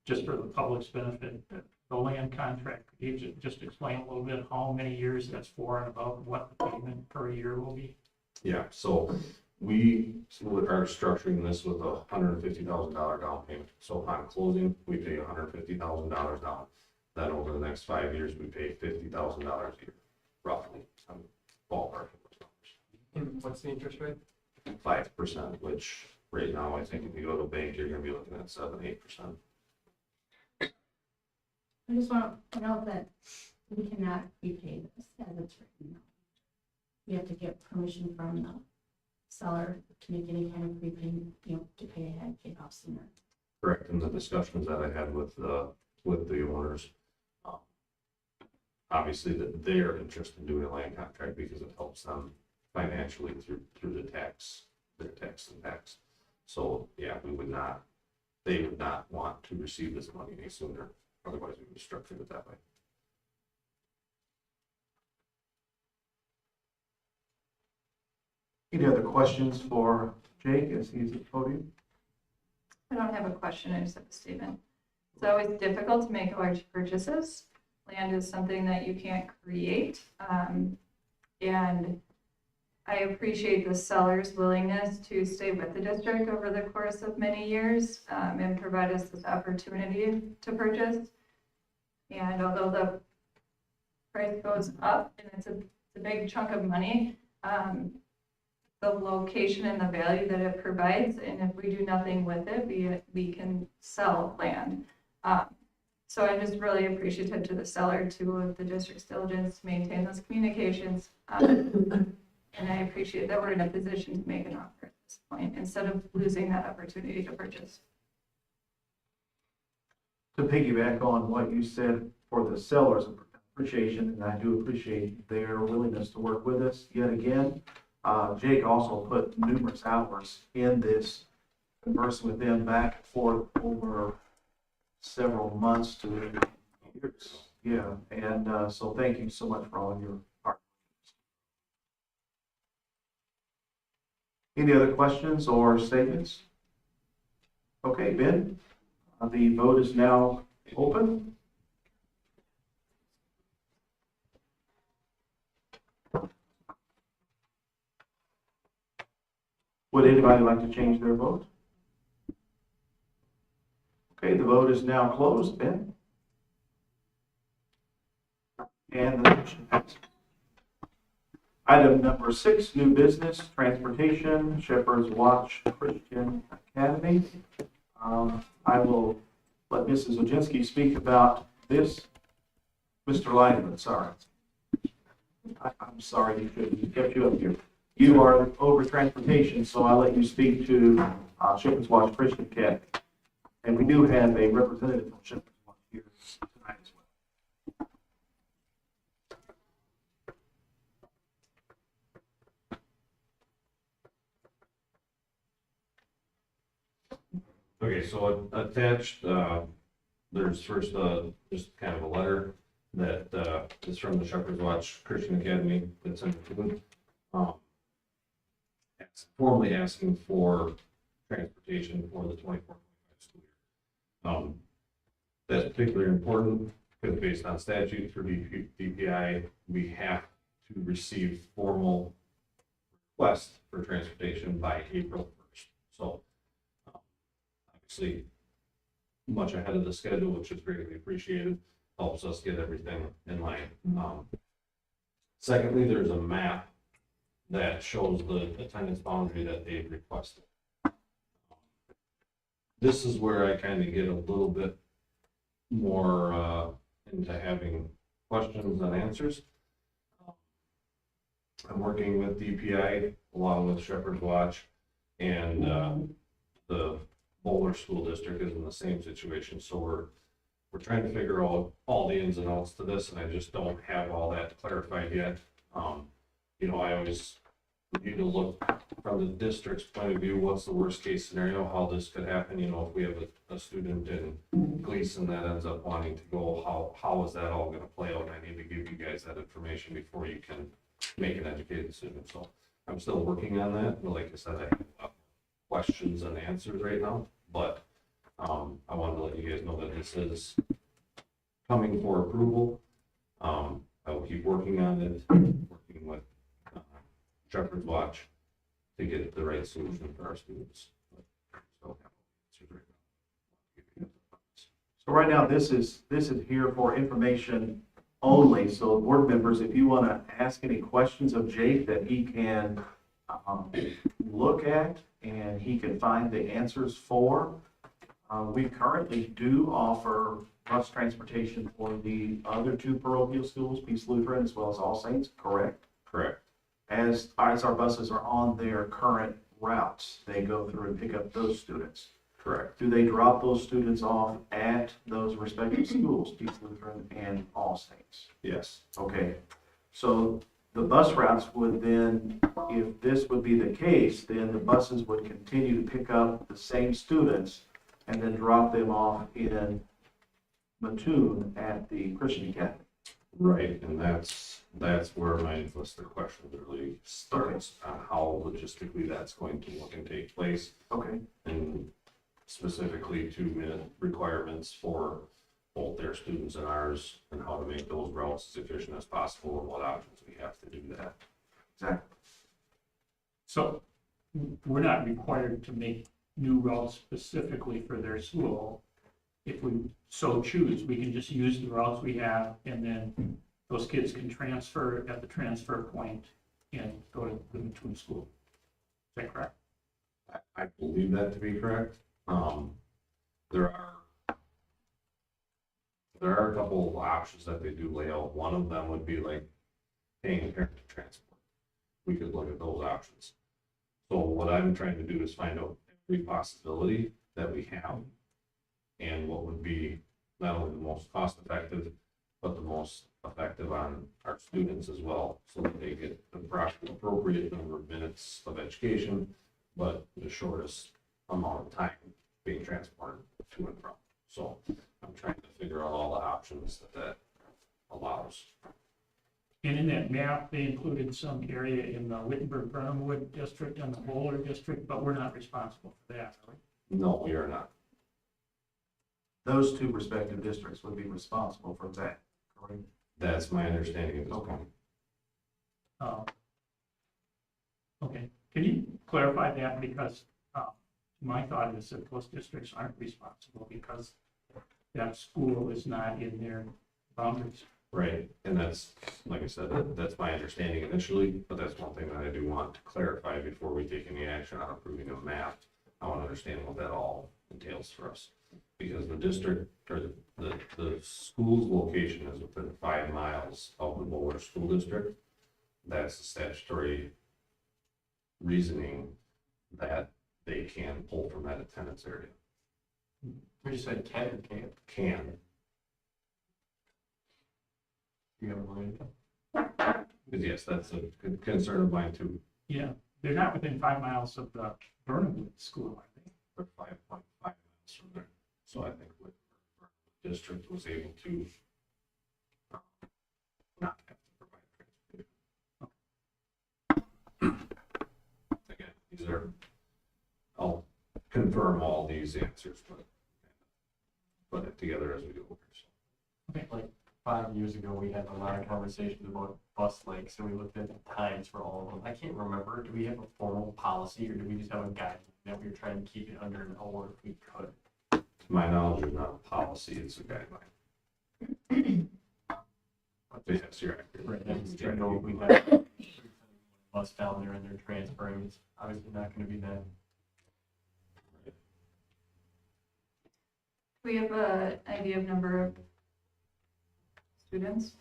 S8: just for the public's benefit, the land contract, could you just explain a little bit how many years that's for and about what the payment per year will be?
S9: Yeah, so we are structuring this with a $150,000 down payment. So upon closing, we pay $150,000 down. Then over the next 5 years, we pay $50,000 a year, roughly. I'm ballparking those numbers.
S2: And what's the interest rate?
S9: 5%, which right now, I think if you go to a bank, you're gonna be looking at 7-8%.
S10: I just want to note that we cannot repay this as it's written now. We have to get permission from the seller to make any kind of prepayment, to pay ahead, pay off sooner.
S9: Correct, and the discussions that I had with the owners, obviously that they are interested in doing a land contract because it helps them financially through their tax impacts. So, yeah, they would not want to receive this money any sooner, otherwise we would structure it that way.
S3: Any other questions for Jake as he's at the podium?
S6: I don't have a question, I just have a statement. It's always difficult to make large purchases. Land is something that you can't create. And I appreciate the seller's willingness to stay with the district over the course of many years and provide us this opportunity to purchase. And although the price goes up and it's a big chunk of money, the location and the value that it provides, and if we do nothing with it, we can sell land. So I'm just really appreciative to the seller, to the district's diligence to maintain those communications. And I appreciate that we're in a position to make an offer at this point, instead of losing that opportunity to purchase.
S3: To piggyback on what you said for the sellers, appreciation, and I do appreciate their willingness to work with us yet again. Jake also put numerous hours in this, conversing with them back and forth over several months to years. Yeah, and so thank you so much for all your hard work. Any other questions or statements? Okay, Ben, the vote is now open. Would anybody like to change their vote? Okay, the vote is now closed, Ben. And the motion passes. Item number 6, new business, transportation, Shepherd's Watch Christian Academy. I will let Mrs. Oginski speak about this. Mr. Lyman, sorry. I'm sorry, you should kept you up here. You are over transportation, so I'll let you speak to Shepherd's Watch Christian Academy. And we do have a representative from Shepherd's Watch here tonight as well.
S9: Okay, so attached, there's first, just kind of a letter that, is from the Shepherd's Watch Christian Academy that's in Antigo. It's formally asking for transportation for the 24-25 school year. That's particularly important because based on statute for DPI, we have to receive formal request for transportation by April 1st. So obviously, much ahead of the schedule, which is greatly appreciated, helps us get everything in line. Secondly, there's a map that shows the attendance boundary that they've requested. This is where I kind of get a little bit more into having questions and answers. I'm working with DPI along with Shepherd's Watch, and the Boulder School District is in the same situation. So we're trying to figure out all the ins and outs to this, and I just don't have all that clarified yet. You know, I always need to look from the district's point of view, what's the worst case scenario, how this could happen. You know, if we have a student in Gleason that ends up wanting to go, how is that all gonna play out? I need to give you guys that information before you can make an educated decision. So I'm still working on that, but like I said, I have questions and answers right now, but I wanted to let you guys know that this is coming for approval. I will keep working on it, working with Shepherd's Watch to get the right solution for our students. So
S3: right now, this is here for information only. So board members, if you want to ask any questions of Jake that he can look at and he can find the answers for, we currently do offer bus transportation for the other 2 parochial schools, Peace Lutheran as well as All Saints, correct?
S9: Correct.
S3: As our buses are on their current routes, they go through and pick up those students.
S9: Correct.
S3: Do they drop those students off at those respective schools, Peace Lutheran and All Saints?
S9: Yes.
S3: Okay, so the bus routes would then, if this would be the case, then the buses would continue to pick up the same students and then drop them off in Mattoon at the Christian Academy.
S9: Right, and that's where my list of questions really starts on how logistically that's going to look and take place,
S3: Okay,
S9: and specifically to requirements for both their students and ours, and how to make those routes as efficient as possible, and what options we have to do that.
S3: exactly.
S8: So we're not required to make new routes specifically for their school. If we so choose, we can just use the routes we have, and then those kids can transfer at the transfer point and go to the Mattoon school. Is that correct?
S9: I believe that to be correct. There are a couple of options that they do lay out. One of them would be like paying a parent to transport. We could look at those options. So what I'm trying to do is find out every possibility that we have and what would be not only the most cost effective, but the most effective on our students as well, so that they get the appropriate number of minutes of education, but the shortest amount of time being transported to and from. So I'm trying to figure out all the options that allows.
S8: And in that map, they included some area in the Wittenberg-Burnhamwood district and the Boulder district, but we're not responsible for that, are we?
S9: No, we are not.
S3: Those 2 respective districts would be responsible for that, correct?
S9: That's my understanding at this point.
S8: Okay, can you clarify that, because my thought is that those districts aren't responsible because that school is not in their boundaries.
S9: Right, and that's, like I said, that's my understanding initially, but that's one thing that I do want to clarify before we take any action on approving a map. I want to understand what that all entails for us. Because the district, or the school's location is within 5 miles of the Boulder School District. That's the statutory reasoning that they can pull from that attendance area.
S2: You said can or can't?
S9: Can,
S2: You have a mind?
S9: because yes, that's a good concern of mine too.
S8: Yeah, they're not within 5 miles of the Burnhamwood School, are they?
S9: They're 5.5 miles from there. So I think what the district was able to not have to provide transportation. Again, these are, I'll confirm all these answers, but put it together as we go over. So.
S2: Like 5 years ago, we had a lot of conversations about bus links, and we looked at the times for all of them. I can't remember, do we have a formal policy, or do we just have a guideline that we were trying to keep it under an hour if we could?
S9: To my knowledge, it's not a policy, it's a guideline. But yes, you're accurate.
S2: Right, I just didn't know if we had a bus down there and they're transferring, it's obviously not gonna be that.
S6: We have an idea of number of students.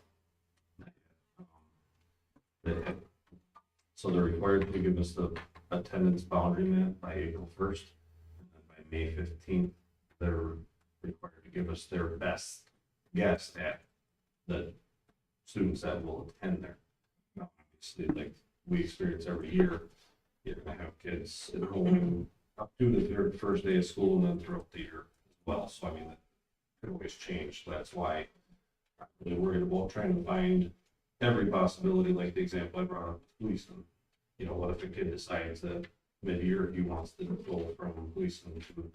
S9: So they're required to give us the attendance boundary map by April 1st. And then by May 15th, they're required to give us their best guess at the students that will attend there. Now, obviously, like we experience every year, you're gonna have kids enrolling up to the first day of school and then throughout the year as well. So I mean, that could always change. That's why I'm really worried about trying to find every possibility, like the example I brought up with Leeson. You know, what if a kid decides that mid-year he wants to go from Leeson to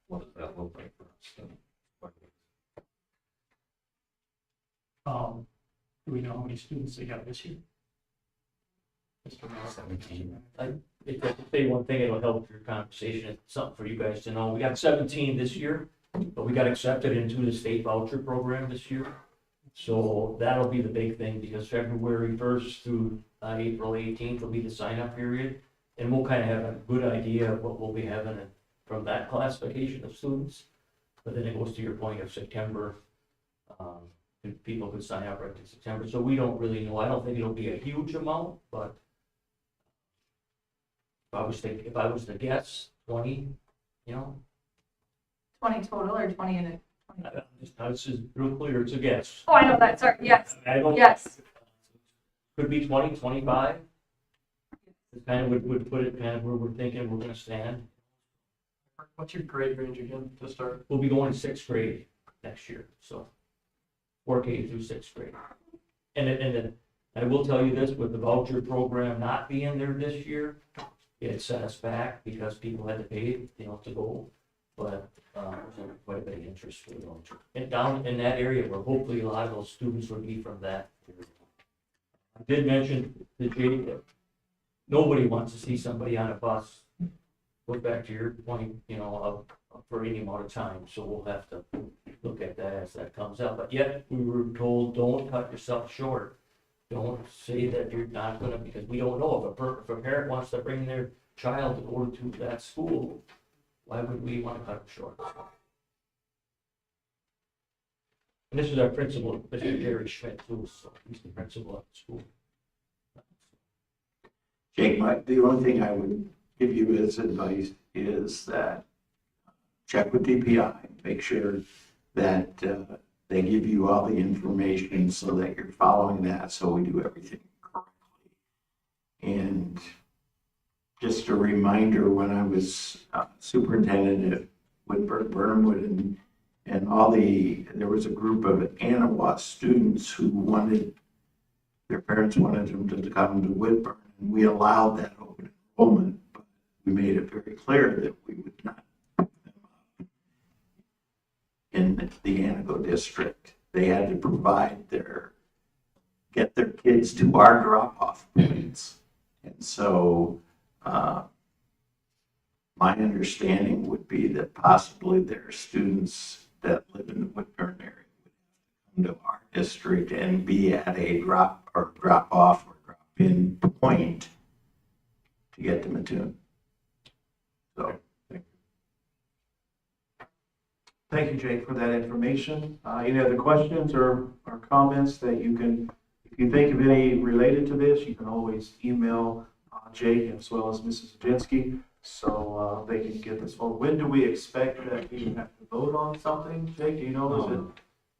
S9: what does that look like for us?
S8: Do we know how many students they have this year?
S13: 17. If I could say one thing, it'll help your conversation, it's something for you guys to know. We got 17 this year, but we got accepted into the state voucher program this year. So that'll be the big thing, because February 1st through April 18th will be the sign-up period. And we'll kind of have a good idea of what we'll be having from that classification of students. But then it goes to your point of September. People could sign up right in September, so we don't really know. I don't think it'll be a huge amount, but if I was to guess, 20, you know,
S6: 20 total or 20 in it?
S13: this is real clear, it's a guess.
S6: Oh, I know that, sorry, yes,
S13: I don't.
S6: yes.
S13: Could be 20, 25. It kind of would put it kind of where we're thinking we're gonna stand.
S2: What's your grade range again to start?
S13: We'll be going to 6th grade next year, so 4K through 6th grade. And then I will tell you this, with the voucher program not being there this year, it set us back because people had to pay, to go. But there's quite a bit of interest for the voucher. And down in that area where hopefully a lot of those students would be from that area. I did mention the Jake that nobody wants to see somebody on a bus. Goes back to your point, for any amount of time, so we'll have to look at that as that comes up. But yet, we were told, don't cut yourself short. Don't say that you're not gonna, because we don't know if a parent wants to bring their child to go to that school, why would we want to cut them short? And this is our principal, Mr. Jerry Schmidt, too, so he's the principal at the school.
S14: Jake, the only thing I would give you as advice is that check with DPI, make sure that they give you all the information so that you're following that, so we do everything correctly. And just a reminder, when I was superintendent at Burnhamwood and there was a group of Anawa students who their parents wanted them to come to Whitburn, and we allowed that open enrollment, but we made it very clear that we would not put them up in the Antigo district. They had to get their kids to our drop-off points. And so my understanding would be that possibly there are students that live in the Whitburn area would have to come to our district and be at a drop off or drop in point to get to Mattoon. So,
S3: Thank you, Jake, for that information. Any other questions or comments that you can, if you think of any related to this, you can always email Jake as well as Mrs. Jansky, so they can get this forward. When do we expect that we have to vote on something? Jake, do you know, is it?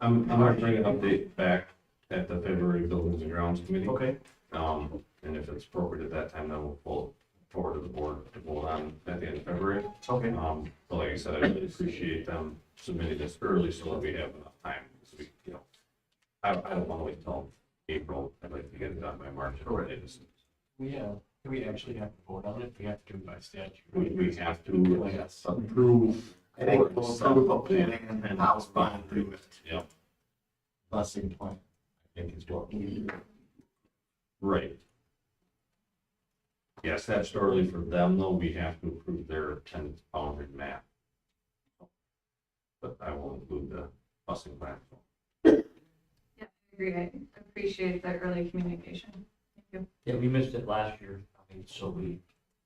S9: I'm gonna bring an update back at the February Buildings and Grounds Committee.
S3: Okay,
S9: And if it's appropriate at that time, then we'll pull it forward to the board to vote on at the end of February.
S3: okay.
S9: But like I said, I really appreciate them submitting this early so that we have enough time. So we, you know, I don't want to wait till April. I'd like to get it done by March at the
S3: Correct.
S9: latest.
S8: We actually have to vote on it, we have to do it by statute.
S9: We have to
S8: Yes.
S9: approve.
S14: I think we'll approve a plan and I'll respond to it.
S9: Yep,
S2: Blessing point, I think is what we do.
S9: right. Yeah, statutorily for them though, we have to approve their tenant boundary map. But I will include the busing plan.
S6: I agree. I appreciate the early communication. Thank you.
S13: Yeah, we missed it last year, I mean, so we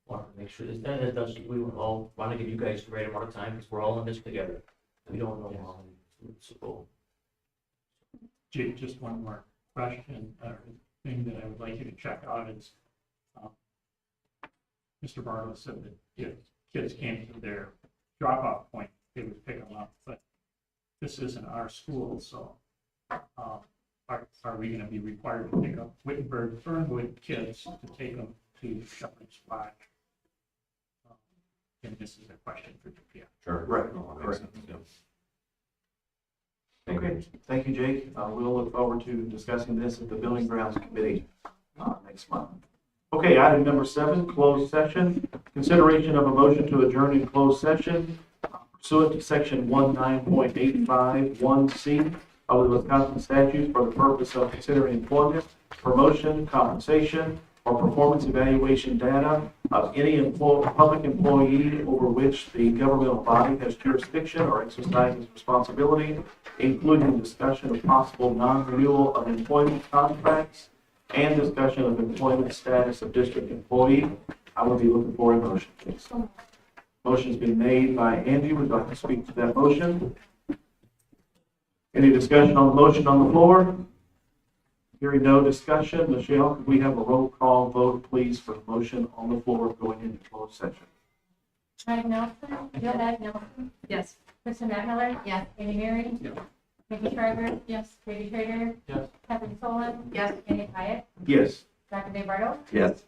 S13: wanted to make sure this, then it does, we would all want to give you guys the right amount of time, because we're all in this together. We don't know how long it's supposed.
S8: Jake, just one more question, or thing that I would like you to check out is, Mr. Barlow said that if kids came to their drop-off point, they would pick them up, but this isn't our school, so, are we gonna be required to pick up Wittenberg, Fernwood kids to take them to Shepherd's Lodge? And this is a question for DPI.
S9: Sure.
S3: Right,
S9: No, that makes
S3: correct.
S9: sense, yep. Thank you.
S3: Okay, thank you, Jake. We'll look forward to discussing this at the Building Grounds Committee next month. Okay, item number 7, closed session. Consideration of a motion to adjourn in closed session pursuant to section 19.851C of the Wisconsin statutes for the purpose of considering employment, promotion, compensation, or performance evaluation data of any public employee over which the governmental body has jurisdiction or exercises responsibility, including discussion of possible non-renewal of employment contracts and discussion of employment status of district employee. I will be looking for a motion, please. Motion's been made by Angie. Would you like to speak to that motion? Any discussion on the motion on the floor? Hearing no discussion, Michelle, could we have a roll call vote, please, for the motion on the floor going into closed session?
S5: Mike Nelson, Jill Nelson,
S6: Yes.
S5: Kristen Miller,
S12: Yes.
S5: Amy Mary,
S8: Yes.
S5: Mickey Schreiber,
S6: Yes.
S5: Katie Trader,
S8: Yes.
S5: Catherine Solon,
S6: Yes.
S5: Andy Pyatt,
S3: Yes.
S5: Dr. Dave Bartle,
S14: Yes.